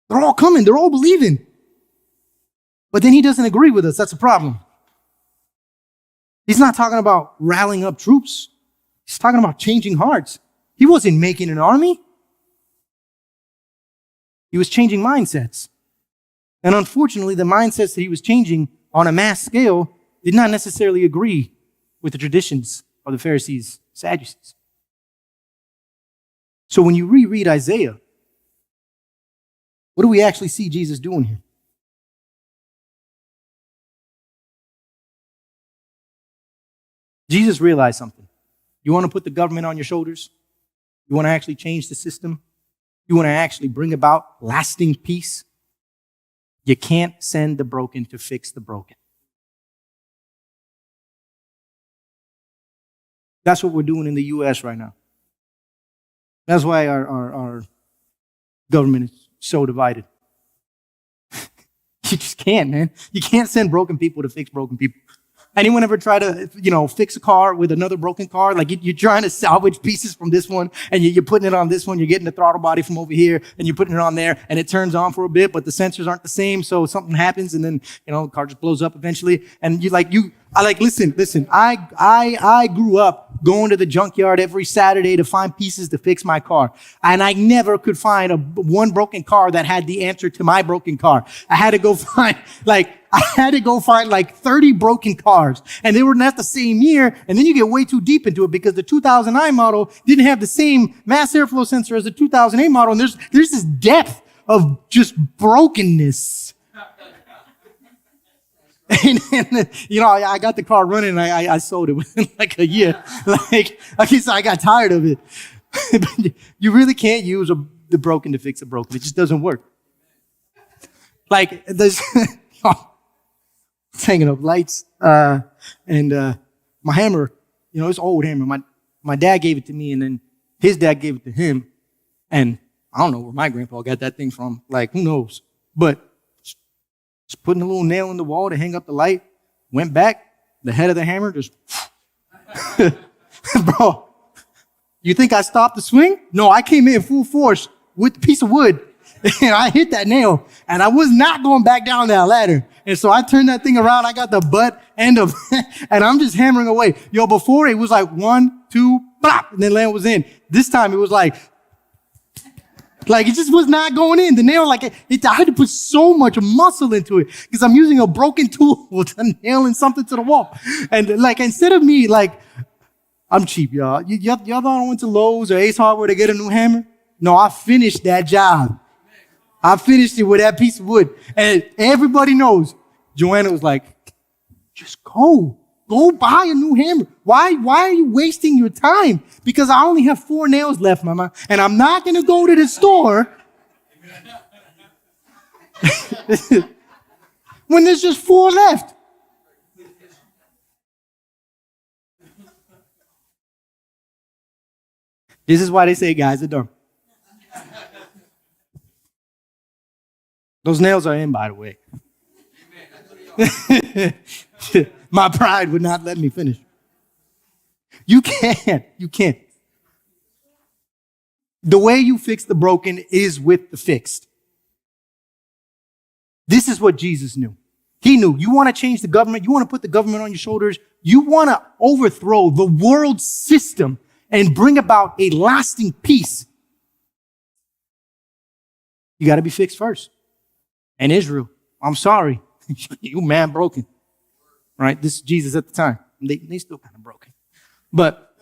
They're all coming. They're all believing. But then he doesn't agree with us. That's a problem. He's not talking about rallying up troops. He's talking about changing hearts. He wasn't making an army. He was changing mindsets. And unfortunately, the mindsets that he was changing on a mass scale did not necessarily agree with the traditions of the Pharisees, Sadducees. So when you reread Isaiah, what do we actually see Jesus doing here? Jesus realized something. You want to put the government on your shoulders? You want to actually change the system? You want to actually bring about lasting peace? You can't send the broken to fix the broken. That's what we're doing in the U.S. right now. That's why our government is so divided. You just can't, man. You can't send broken people to fix broken people. Anyone ever try to, fix a car with another broken car? Like you're trying to salvage pieces from this one and you're putting it on this one. You're getting the throttle body from over here and you're putting it on there and it turns on for a bit, but the sensors aren't the same. So something happens and then, the car just blows up eventually. And listen, I grew up going to the junkyard every Saturday to find pieces to fix my car. And I never could find one broken car that had the answer to my broken car. I had to go find like 30 broken cars. And they were not the same year. And then you get way too deep into it because the 2009 model didn't have the same mass airflow sensor as the 2008 model. And there's this depth of just brokenness. And I got the car running and I sold it within like a year. So I got tired of it. You really can't use the broken to fix the broken. It just doesn't work. There's hanging up lights. And my hammer, it's an old hammer. My dad gave it to me and then His dad gave it to him. And I don't know where my grandpa got that thing from. Like, who knows? But just putting a little nail in the wall to hang up the light, went back, the head of the hammer just, bro, you think I stopped the swing? No, I came in full force with the piece of wood. And I hit that nail, and I was not going back down that ladder. And so I turned that thing around. I got the butt end of, and I'm just hammering away. Yo, before it was like 1, 2, bop, and then land was in. This time it was like it just was not going in. The nail, I had to put so much muscle into it because I'm using a broken tool to nailing something to the wall. And instead of me, I'm cheap, y'all. Y'all thought I went to Lowe's or Ace Hardware to get a new hammer? No, I finished that job. I finished it with that piece of wood. And everybody knows. Joanna was like, just go. Go buy a new hammer. Why are you wasting your time? Because I only have 4 nails left, Mama. And I'm not going to go to the store when there's just 4 left. This is why they say guys are dumb. Those nails are in, by the way. My pride would not let me finish. You can't. The way you fix the broken is with the fixed. This is what Jesus knew. He knew you want to change the government. You want to put the government on your shoulders. You want to overthrow the world system and bring about a lasting peace. You got to be fixed first. And Israel, I'm sorry, you man broken, right? This is Jesus at the time. They still kind of broken. But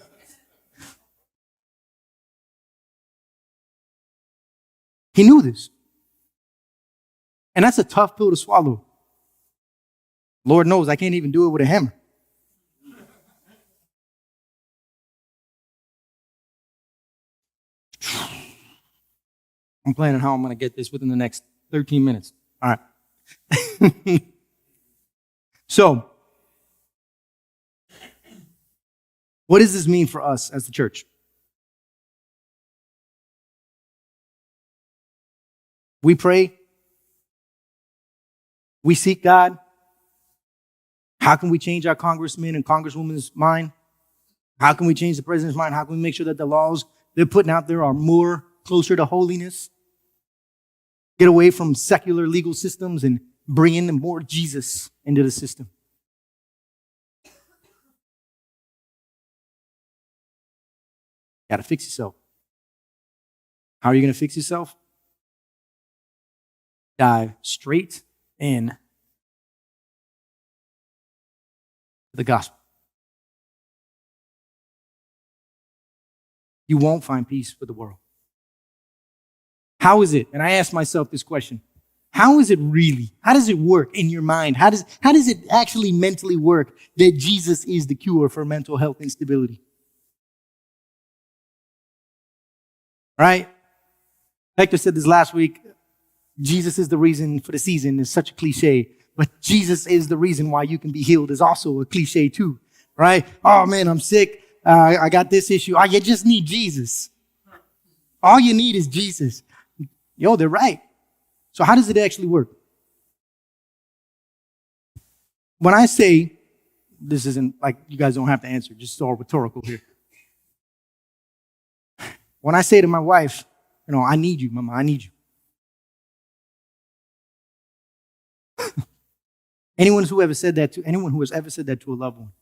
he knew this. And that's a tough pill to swallow. Lord knows I can't even do it with a hammer. I'm planning how I'm going to get this within the next 13 minutes. All right. So, what does this mean for us as the church? We pray. We seek God. How can we change our congressman and congresswoman's mind? How can we change the president's mind? How can we make sure that the laws they're putting out there are more closer to holiness? Get away from secular legal systems and bring in more Jesus into the system. Got to fix yourself. How are you going to fix yourself? Dive straight in to the gospel. You won't find peace with the world. How is it? And I ask myself this question. How is it really? How does it work in your mind? How does it actually mentally work that Jesus is the cure for mental health instability? Right? Hector said this last week. Jesus is the reason for the season is such a cliche, but Jesus is the reason why you can be healed is also a cliche too, right? Oh man, I'm sick. I got this issue. Oh, you just need Jesus. All you need is Jesus. Yo, they're right. So how does it actually work? When I say, this isn't like you guys don't have to answer, just all rhetorical here. When I say to my wife, I need you, Mama, I need you. Anyone who has ever said that to a loved one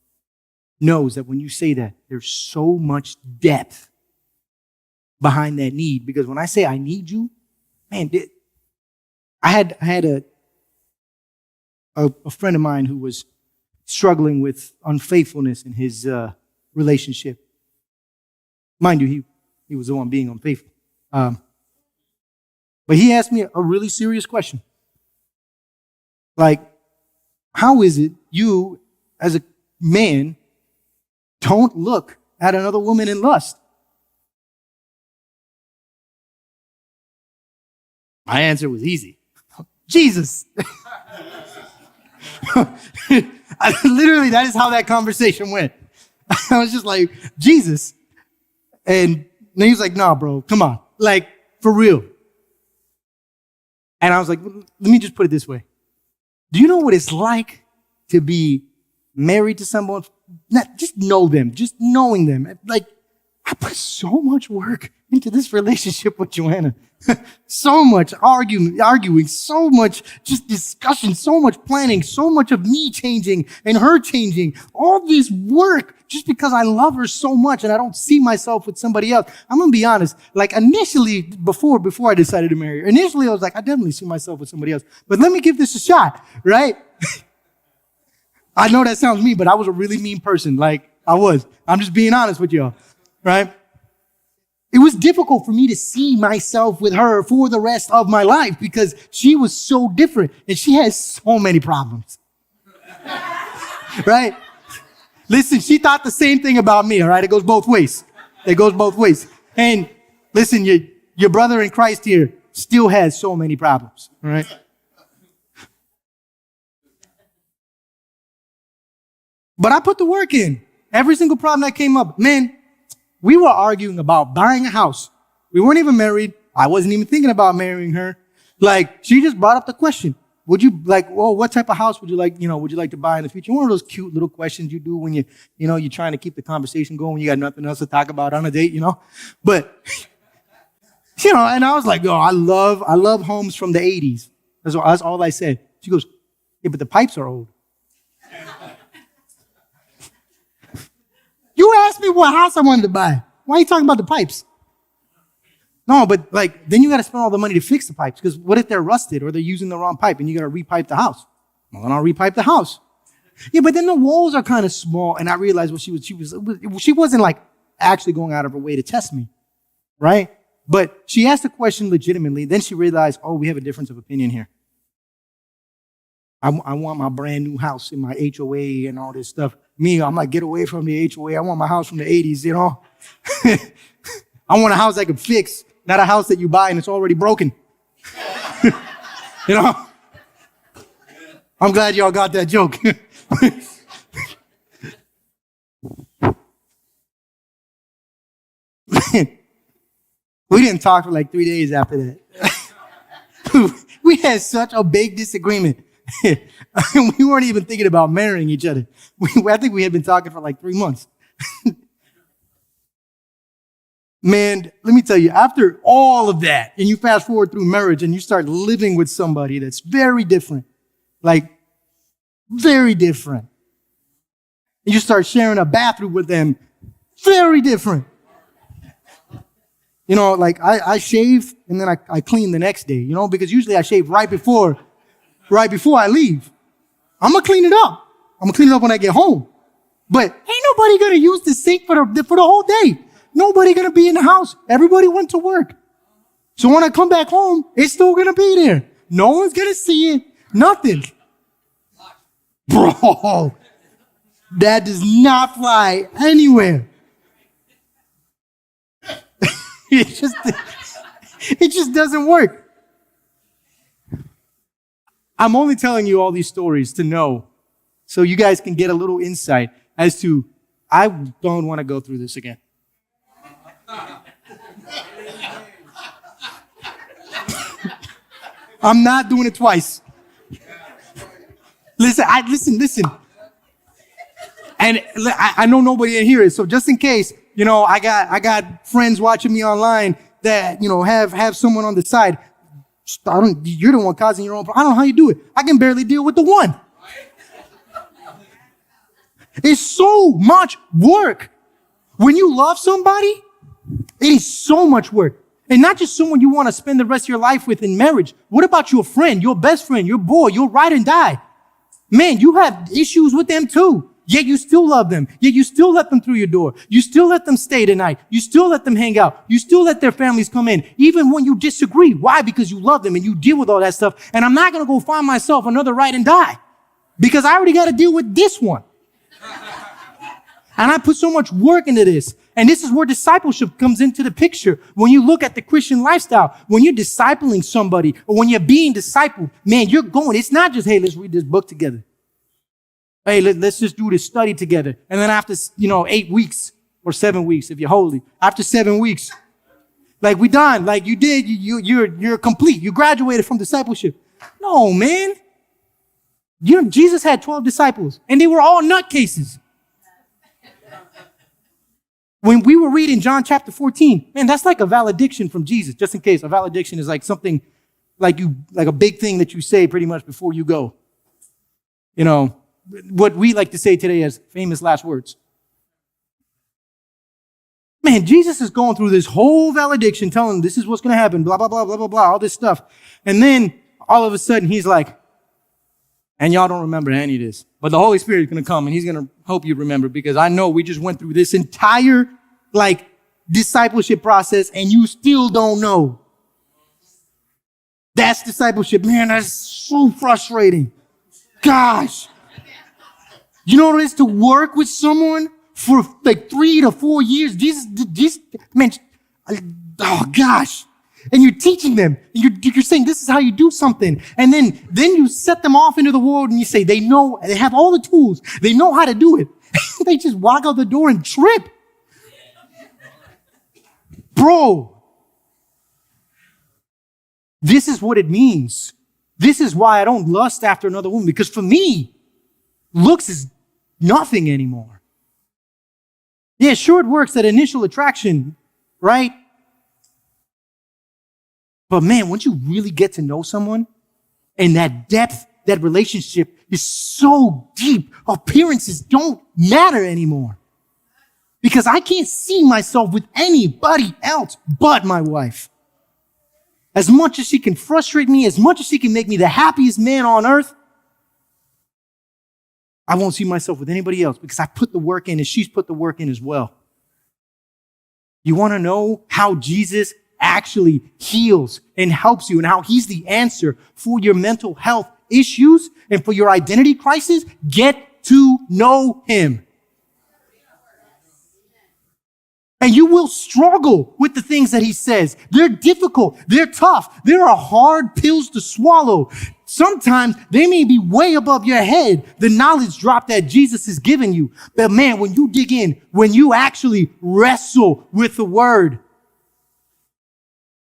knows that when you say that, there's so much depth behind that need. Because when I say I need you, man, I had a friend of mine who was struggling with unfaithfulness in his relationship. Mind you, he was the one being unfaithful. But he asked me a really serious question. Like, how is it you, as a man, don't look at another woman in lust? My answer was easy. Jesus. Literally, that is how that conversation went. I was just like, Jesus. And And he was like, nah, bro, come on. Like, for real. And I was like, let me just put it this way. Do you know what it's like to be married to someone? Not just know them, just knowing them. Like, I put so much work into this relationship with Joanna. So much arguing, so much just discussion, so much planning, so much of me changing and her changing. All this work just because I love her so much and I don't see myself with somebody else. I'm going to be honest. Like initially, before I decided to marry her, initially I was like, I definitely see myself with somebody else. But let me give this a shot, right? I know that sounds mean, but I was a really mean person. Like I was. I'm just being honest with y'all, right? It was difficult for me to see myself with her for the rest of my life because she was so different and she has so many problems. Right? Listen, she thought the same thing about me, all right? It goes both ways. It goes both ways. And listen, your brother in Christ here still has so many problems, all right? But I put the work in. Every single problem that came up, man, we were arguing about buying a house. We weren't even married. I wasn't even thinking about marrying her. Like, she just brought up the question. Would you like, well, what type of house would you like, would you like to buy in the future? One of those cute little questions you do when you're trying to keep the conversation going. You got nothing else to talk about on a date, But, and I was like, I love homes from the 80s. That's all I said. She goes, yeah, but the pipes are old. You asked me what house I wanted to buy. Why are you talking about the pipes? No, but then you got to spend all the money to fix the pipes because what if they're rusted or they're using the wrong pipe and you got to repipe the house? Well, then I'll repipe the house. Yeah, but then the walls are kind of small and I realized she wasn't like actually going out of her way to test me, right? But she asked the question legitimately. Then she realized, we have a difference of opinion here. I want my brand new house in my HOA and all this stuff. Me, I'm like, get away from the HOA. I want my house from the 80s, I want a house I can fix, not a house that you buy and it's already broken. I'm glad y'all got that joke. We didn't talk for like 3 days after that. We had such a big disagreement. We weren't even thinking about marrying each other. I think we had been talking for like 3 months. Man, let me tell you, after all of that, and you fast forward through marriage and you start living with somebody that's very different, like very different. And you start sharing a bathroom with them, very different. Like I shave and then I clean the next day, because usually I shave right before I leave. I'm going to clean it up. I'm going to clean it up when I get home. But ain't nobody going to use the sink for the whole day. Nobody going to be in the house. Everybody went to work. So when I come back home, it's still going to be there. No one's going to see it. Nothing. Bro, that does not fly anywhere. It just doesn't work. I'm only telling you all these stories to know so you guys can get a little insight as to I don't want to go through this again. I'm not doing it twice. Listen. And I know nobody in here is, so just in case, I got friends watching me online that, have someone on the side. You're the one causing your own problem. I don't know how you do it. I can barely deal with the one. It's so much work. When you love somebody, it is so much work. And not just someone you want to spend the rest of your life with in marriage. What about your friend, your best friend, your boy, your ride and die? Man, you have issues with them too. Yet you still love them. Yet you still let them through your door. You still let them stay tonight. You still let them hang out. You still let their families come in, even when you disagree. Why? Because you love them and you deal with all that stuff. And I'm not going to go find myself another ride and die because I already got to deal with this one. And I put so much work into this. And this is where discipleship comes into the picture. When you look at the Christian lifestyle, when you're discipling somebody or when you're being discipled, man, you're going. It's not just, hey, let's read this book together. Hey, let's just do this study together. And then after, 8 weeks or 7 weeks, if you're holy, after 7 weeks, Like, we done. Like, you did. You're complete. You graduated from discipleship. No, man. Jesus had 12 disciples, and they were all nutcases. When we were reading John chapter 14, man, that's like a valediction from Jesus, just in case. A valediction is like something like a big thing that you say pretty much before you go. You know, what we like to say today as famous last words. Man, Jesus is going through this whole valediction, telling them this is what's going to happen, blah, blah, blah, blah, blah, blah, all this stuff. And then all of a sudden he's like, and y'all don't remember any of this, but the Holy Spirit is going to come and he's going to help you remember, because I know we just went through this entire discipleship process and you still don't know. That's discipleship. Man, that's so frustrating. Gosh. You know what it is to work with someone for 3 to 4 years? Jesus, man, oh gosh. And you're teaching them. You're saying this is how you do something. And then you set them off into the world and you say they have all the tools. They know how to do it. They just walk out the door and trip. Bro, this is what it means. This is why I don't lust after another woman, because for me, looks is nothing anymore. Yeah, sure, it works, that initial attraction, right? But man, once you really get to know someone and that depth, that relationship is so deep, appearances don't matter anymore. Because I can't see myself with anybody else but my wife. As much as she can frustrate me, as much as she can make me the happiest man on earth, I won't see myself with anybody else because I put the work in and she's put the work in as well. You want to know how Jesus actually heals and helps you and how he's the answer for your mental health issues and for your identity crisis? Get to know him. And you will struggle with the things that he says. They're difficult. They're tough. There are hard pills to swallow. Sometimes they may be way above your head, the knowledge drop that Jesus has given you. But man, when you dig in, when you actually wrestle with the word,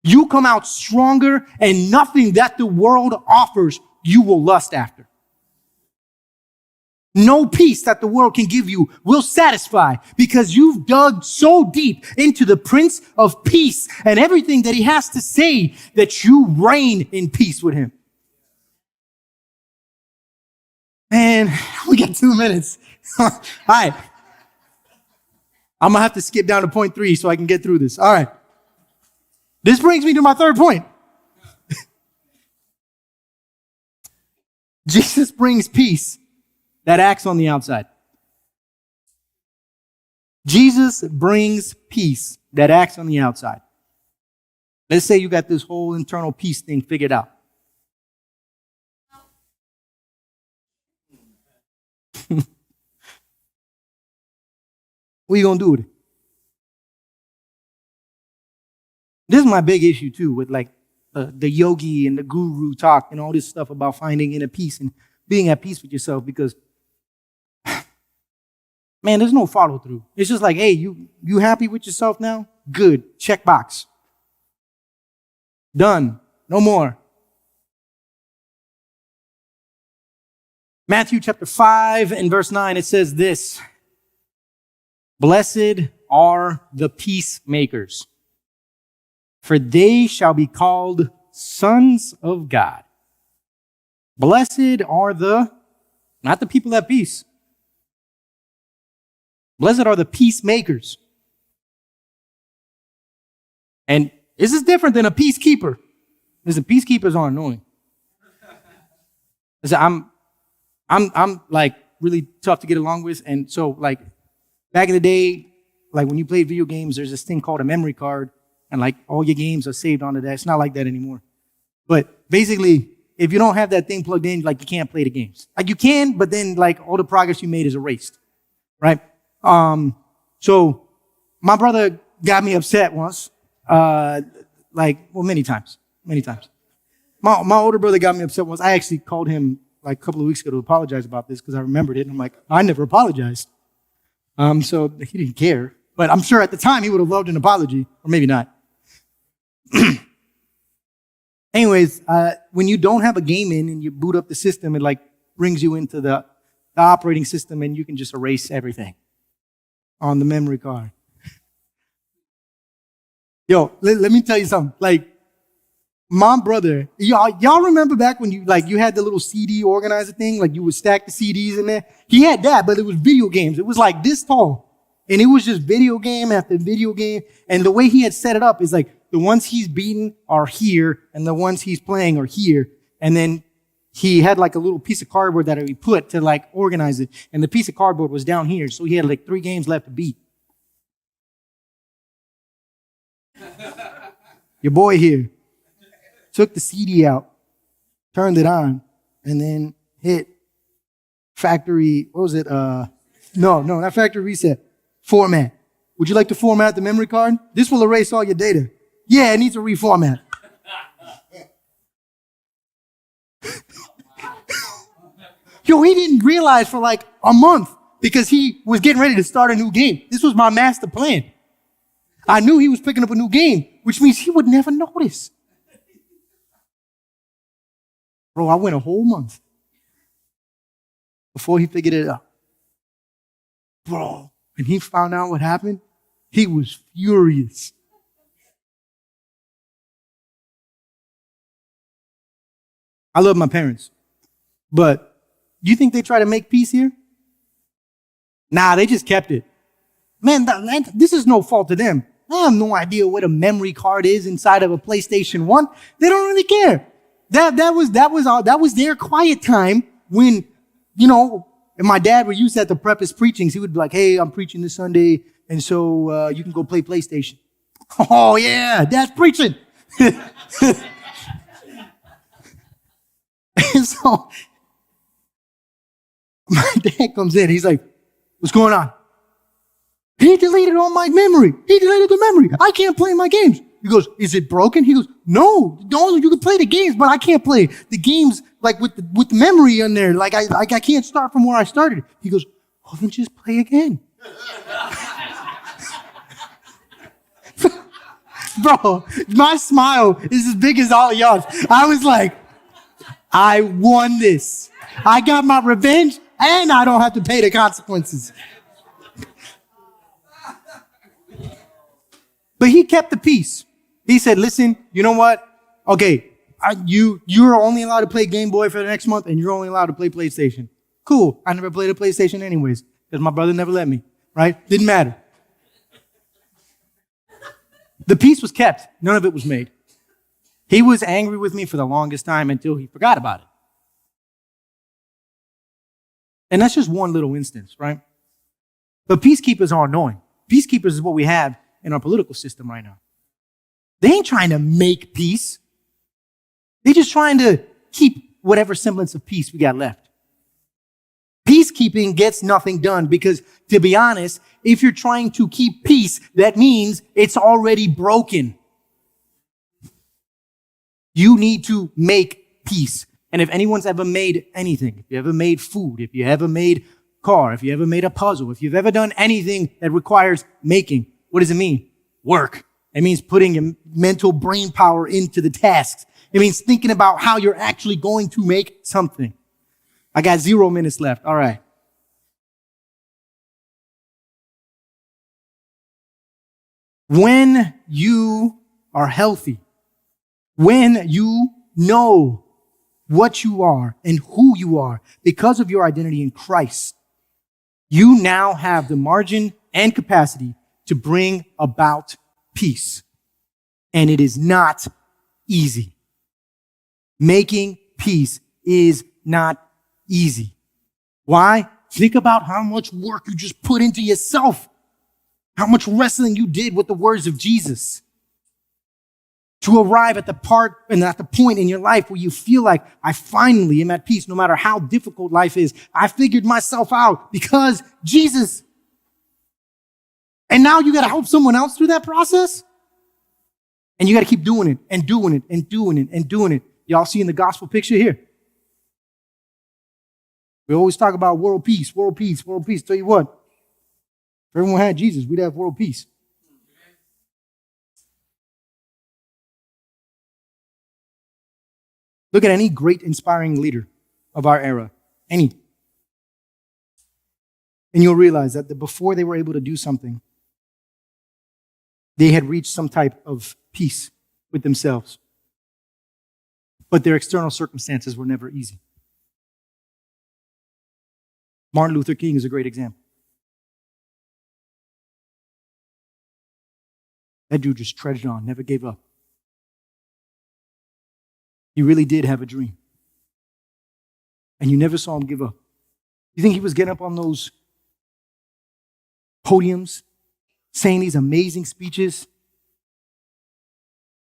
you come out stronger, and nothing that the world offers you will lust after. No peace that the world can give you will satisfy, because you've dug so deep into the Prince of Peace and everything that he has to say that you reign in peace with him. Man, we got 2 minutes. All right. I'm going to have to skip down to point 3 so I can get through this. All right. This brings me to my third point. Jesus brings peace that acts on the outside. Jesus brings peace that acts on the outside. Let's say you got this whole internal peace thing figured out. What are you going to do with it? This is my big issue too with the yogi and the guru talk and all this stuff about finding inner peace and being at peace with yourself, because man, there's no follow through. It's just like, hey, you happy with yourself now? Good. Check box. Done. No more. Matthew chapter 5 and verse 9, it says this: Blessed are the peacemakers, for they shall be called sons of God. Blessed are not the people at peace. Blessed are the peacemakers. And this is different than a peacekeeper. Listen, peacekeepers aren't annoying. Listen, I'm like really tough to get along with. And so like back in the day, like when you played video games, there's this thing called a memory card, and like all your games are saved onto that. It's not like that anymore. But basically, if you don't have that thing plugged in, like you can't play the games. Like you can, but then like all the progress you made is erased, right? So my brother got me upset once, many times. My older brother got me upset once. I actually called him like a couple of weeks ago to apologize about this because I remembered it. And I'm like, I never apologized. So he didn't care, but I'm sure at the time he would have loved an apology, or maybe not. Anyways, when you don't have a game in and you boot up the system, it like brings you into the operating system and you can just erase everything on the memory card. Yo, let me tell you something. Like, my brother, y'all remember back when you had the little CD organizer thing, like you would stack the CDs in there? He had that, but it was video games. It was like this tall. And it was just video game after video game. And the way he had set it up is like the ones he's beaten are here and the ones he's playing are here. And then he had like a little piece of cardboard that he put to like organize it. And the piece of cardboard was down here. So he had like 3 games left to beat. Your boy here took the CD out, turned it on, and then hit factory, what was it? No, not factory reset. Format. Would you like to format the memory card? This will erase all your data. Yeah, it needs a reformat. Yo, he didn't realize for like a month because he was getting ready to start a new game. This was my master plan. I knew he was picking up a new game, which means he would never notice. Bro, I went a whole month before he figured it out. Bro, when he found out what happened, he was furious. I love my parents, but do you think they try to make peace here? Nah, they just kept it. Man, this is no fault to them. I have no idea what a memory card is inside of a PlayStation 1. They don't really care. That was their quiet time when, and my dad would use that to prep his preachings. He would be like, hey, I'm preaching this Sunday, and so you can go play PlayStation. Oh, yeah, Dad's preaching. And so my dad comes in. He's like, what's going on? He deleted all my memory. He deleted the memory. I can't play my games. He goes, is it broken? He goes, no, you can play the games, but I can't play the games like with the memory in there. Like I can't start from where I started. He goes, well, then just play again. Bro, my smile is as big as all of y'all's. I was like, I won this. I got my revenge and I don't have to pay the consequences. But he kept the peace. He said, listen, you know what? Okay, you're only allowed to play Game Boy for the next month, and you're only allowed to play PlayStation. Cool. I never played a PlayStation anyways, because my brother never let me, right? Didn't matter. The peace was kept. None of it was made. He was angry with me for the longest time until he forgot about it. And that's just one little instance, right? But peacekeepers are annoying. Peacekeepers is what we have in our political system right now. They ain't trying to make peace. They're just trying to keep whatever semblance of peace we got left. Peacekeeping gets nothing done because, to be honest, if you're trying to keep peace, that means it's already broken. You need to make peace. And if anyone's ever made anything, if you ever made food, if you ever made a car, if you ever made a puzzle, if you've ever done anything that requires making, what does it mean? Work. It means putting your mental brain power into the tasks. It means thinking about how you're actually going to make something. I got 0 minutes left. All right. When you are healthy, when you know what you are and who you are because of your identity in Christ, you now have the margin and capacity to bring about peace. And it is not easy. Making peace is not easy. Why? Think about how much work you just put into yourself. How much wrestling you did with the words of Jesus. To arrive at the part and at the point in your life where you feel like, I finally am at peace no matter how difficult life is. I figured myself out because Jesus. And now you got to help someone else through that process. And you got to keep doing it and doing it and doing it and doing it. Y'all seeing the gospel picture here? We always talk about world peace, world peace, world peace. Tell you what, if everyone had Jesus, we'd have world peace. Look at any great, inspiring leader of our era, any. And you'll realize that before they were able to do something, they had reached some type of peace with themselves. But their external circumstances were never easy. Martin Luther King is a great example. That dude just trudged on, never gave up. He really did have a dream. And you never saw him give up. You think he was getting up on those podiums, saying these amazing speeches,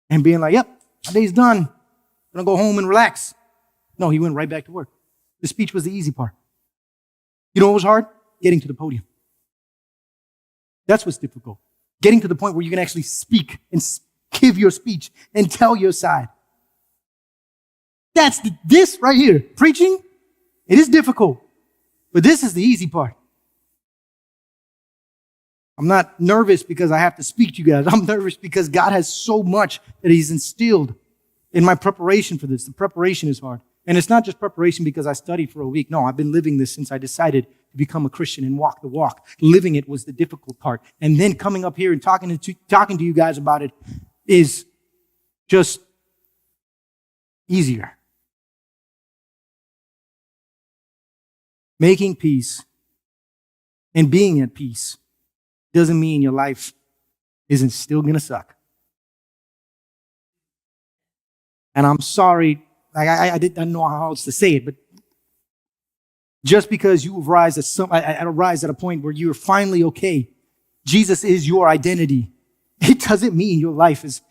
and being like, yep, my day's done. I'm going to go home and relax. No, he went right back to work. The speech was the easy part. You know what was hard? Getting to the podium. That's what's difficult. Getting to the point where you can actually speak and give your speech and tell your side. That's this right here. Preaching, it is difficult, but this is the easy part. I'm not nervous because I have to speak to you guys. I'm nervous because God has so much that He's instilled in my preparation for this. The preparation is hard. And it's not just preparation because I studied for a week. No, I've been living this since I decided to become a Christian and walk the walk. Living it was the difficult part. And then coming up here and talking to you guys about it is just easier. Making peace and being at peace doesn't mean your life isn't still going to suck. And I'm sorry, I didn't know how else to say it, but just because you rise at a point where you're finally okay, Jesus is your identity. It doesn't mean your life is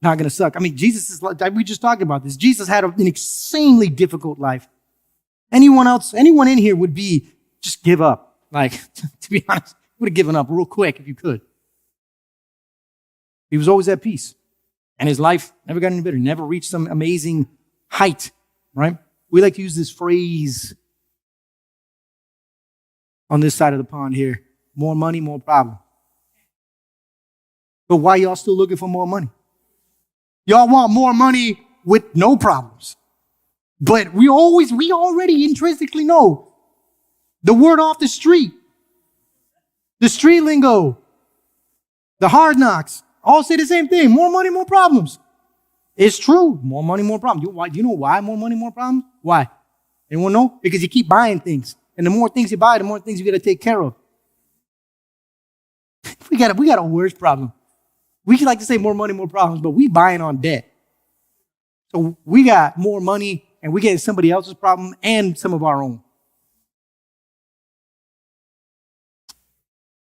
not going to suck. I mean, we just talked about this. Jesus had an insanely difficult life. Anyone in here would just give up. Like, to be honest, would have given up real quick if you could. He was always at peace. And his life never got any better. Never reached some amazing height, right? We like to use this phrase on this side of the pond here. More money, more problem. But why y'all still looking for more money? Y'all want more money with no problems. But we already intrinsically know the word off the street, the street lingo, the hard knocks, all say the same thing. More money, more problems. It's true. More money, more problems. Do you know why more money, more problems? Why? Anyone know? Because you keep buying things. And the more things you buy, the more things you got to take care of. We got a worse problem. We like to say more money, more problems, but we buying on debt. So we got more money and we get somebody else's problem and some of our own.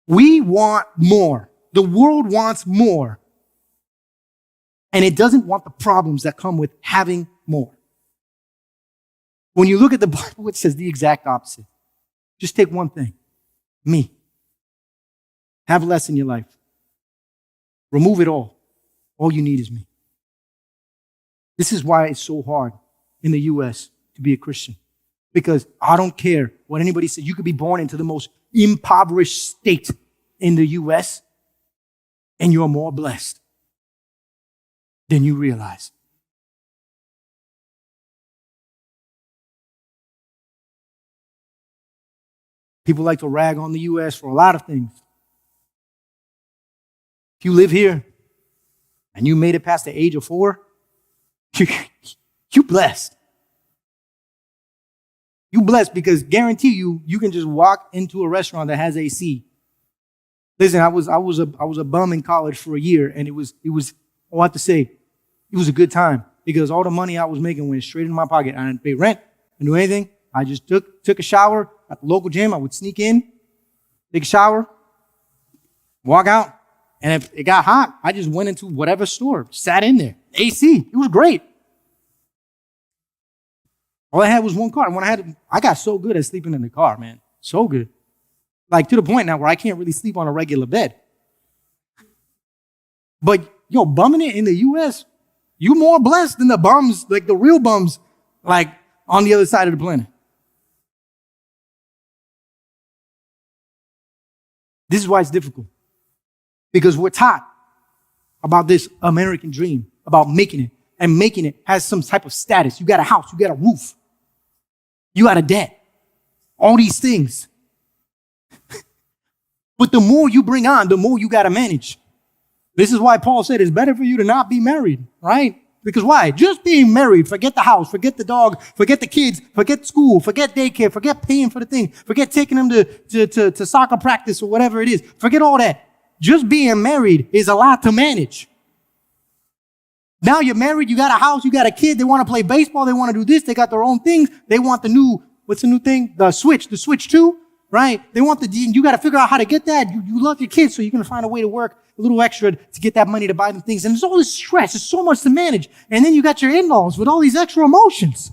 We want more. The world wants more. And it doesn't want the problems that come with having more. When you look at the Bible, it says the exact opposite. Just take one thing. Me. Have less in your life. Remove it all. All you need is me. This is why it's so hard in the U.S. to be a Christian. Because I don't care what anybody says. You could be born into the most impoverished state in the U.S. and you're more blessed than you realize. People like to rag on the U.S. for a lot of things. If you live here and you made it past the age of 4, you're blessed. You're blessed because guarantee you can just walk into a restaurant that has AC. Listen, I was a bum in college for a year, and it was I have to say, it was a good time because all the money I was making went straight in my pocket. I didn't pay rent, I didn't do anything. I just took a shower at the local gym. I would sneak in, take a shower, walk out, and if it got hot, I just went into whatever store, sat in there. AC, it was great. All I had was one car. And I got so good at sleeping in the car, man. So good. Like to the point now where I can't really sleep on a regular bed. But, bumming it in the U.S., you more blessed than the bums, like the real bums, like on the other side of the planet. This is why it's difficult. Because we're taught about this American dream, about making it. and making it has some type of status. You got a house, you got a roof, you got a debt, all these things. But the more you bring on, the more you got to manage. This is why Paul said it's better for you to not be married, right? Because why? Just being married, forget the house, forget the dog, forget the kids, forget school, forget daycare, forget paying for the thing, forget taking them to soccer practice or whatever it is. Forget all that. Just being married is a lot to manage. Now you're married, you got a house, you got a kid, they want to play baseball, they want to do this, they got their own things, they want the new, what's the new thing? The Switch 2, right? They want you got to figure out how to get that. You love your kids, so you're going to find a way to work a little extra to get that money to buy them things. And there's all this stress, there's so much to manage. And then you got your in-laws with all these extra emotions.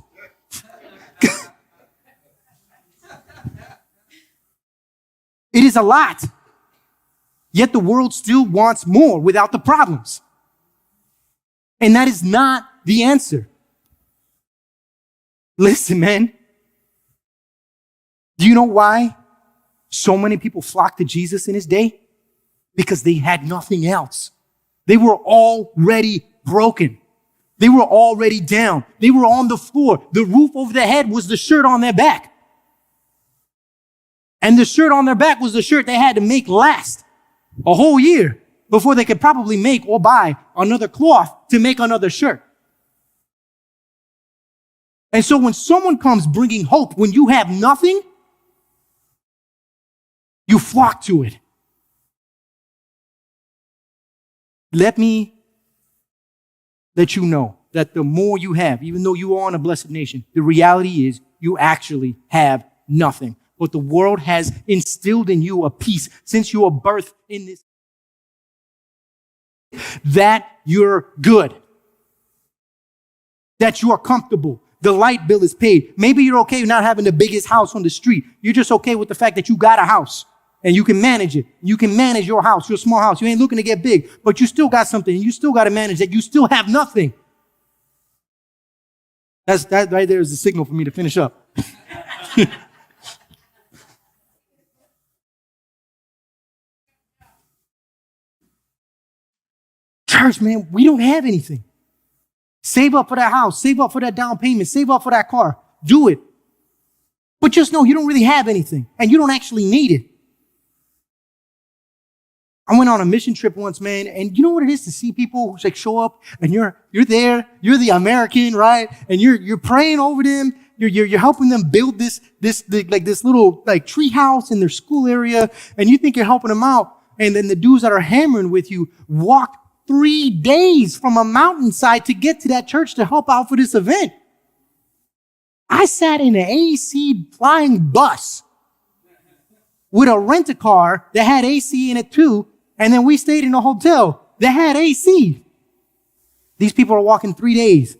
It is a lot. Yet the world still wants more without the problems. And that is not the answer. Listen, man. Do you know why so many people flocked to Jesus in his day? Because they had nothing else. They were already broken. They were already down. They were on the floor. The roof over their head was the shirt on their back. And the shirt on their back was the shirt they had to make last a whole year before they could probably make or buy another cloth to make another shirt. And so when someone comes bringing hope, when you have nothing, you flock to it. Let me let you know that the more you have, even though you are in a blessed nation, the reality is you actually have nothing. But the world has instilled in you a peace since you were birthed in this, that you're good, that you are comfortable. The light bill is paid. Maybe you're okay with not having the biggest house on the street. You're just okay with the fact that you got a house and you can manage it. You can manage your house, your small house. You ain't looking to get big, but you still got something and you still got to manage that. You still have nothing. That right there is the signal for me to finish up. Church, man, we don't have anything. Save up for that house. Save up for that down payment. Save up for that car. Do it. But just know you don't really have anything and you don't actually need it. I went on a mission trip once, man, and you know what it is to see people who like show up and you're there, you're the American, right? And you're praying over them. You're helping them build this little like tree house in their school area, and you think you're helping them out. And then the dudes that are hammering with you walked 3 days from a mountainside to get to that church to help out for this event. I sat in an AC flying bus with a rent-a-car that had AC in it too, and then we stayed in a hotel that had AC. These people are walking 3 days.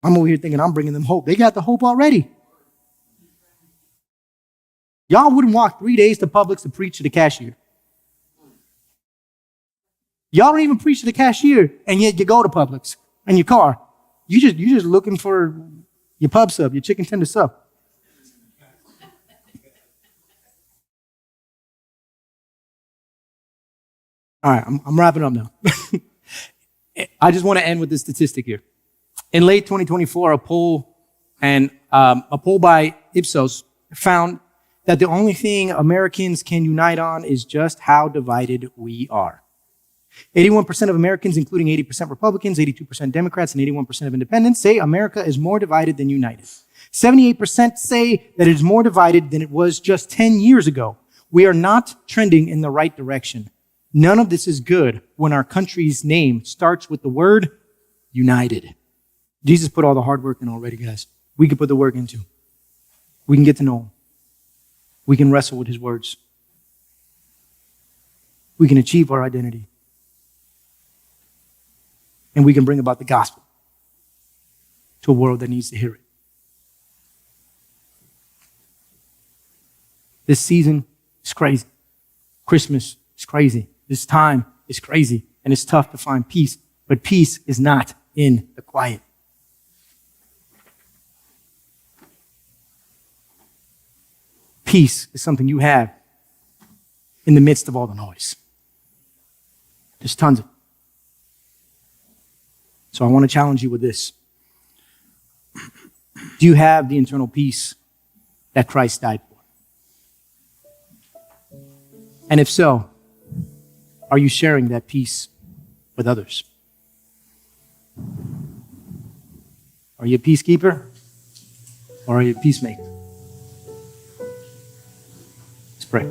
I'm over here thinking I'm bringing them hope. They got the hope already. Y'all wouldn't walk 3 days to Publix to preach to the cashier. Y'all don't even preach to the cashier, and yet you go to Publix in your car. You're just looking for your pub sub, your chicken tender sub. All right, I'm wrapping up now. I just want to end with this statistic here. In late 2024, a poll by Ipsos found that the only thing Americans can unite on is just how divided we are. 81% of Americans, including 80% Republicans, 82% Democrats, and 81% of independents, say America is more divided than united. 78% say that it is more divided than it was just 10 years ago. We are not trending in the right direction. None of this is good when our country's name starts with the word united. Jesus put all the hard work in already, guys. We can put the work into. We can get to know him. We can wrestle with his words. We can achieve our identity. And we can bring about the gospel to a world that needs to hear it. This season is crazy. Christmas is crazy. This time is crazy. And it's tough to find peace. But peace is not in the quiet. Peace is something you have in the midst of all the noise. There's tons of them. So I want to challenge you with this. Do you have the internal peace that Christ died for? And if so, are you sharing that peace with others? Are you a peacekeeper or are you a peacemaker? Let's pray.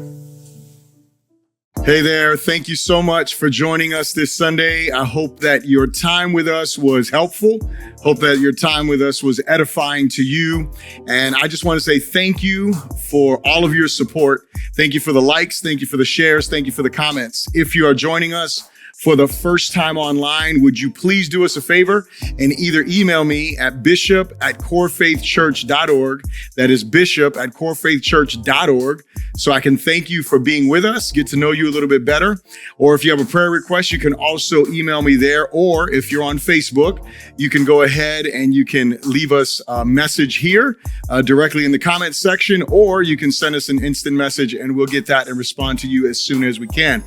Hey there. Thank you so much for joining us this Sunday. I hope that your time with us was helpful. Hope that your time with us was edifying to you. And I just want to say thank you for all of your support. Thank you for the likes. Thank you for the shares. Thank you for the comments. If you are joining us for the first time online, would you please do us a favor and either email me at bishop@corefaithchurch.org. That is bishop@corefaithchurch.org. So I can thank you for being with us, get to know you a little bit better. Or if you have a prayer request, you can also email me there. Or if you're on Facebook, you can go ahead and you can leave us a message here directly in the comments section, or you can send us an instant message and we'll get that and respond to you as soon as we can.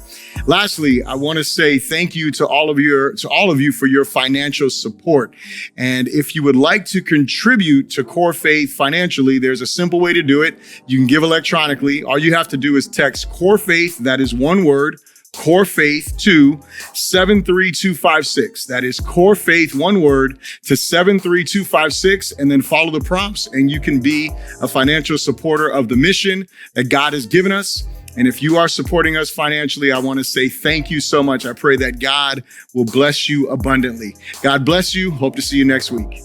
Lastly, I want to say thank you to all of you for your financial support. And if you would like to contribute to Core Faith financially, there's a simple way to do it. You can give electronically. All you have to do is text Core Faith, that is one word, Core Faith to 73256. That is Core Faith, one word, to 73256, and then follow the prompts, and you can be a financial supporter of the mission that God has given us. And if you are supporting us financially, I want to say thank you so much. I pray that God will bless you abundantly. God bless you. Hope to see you next week.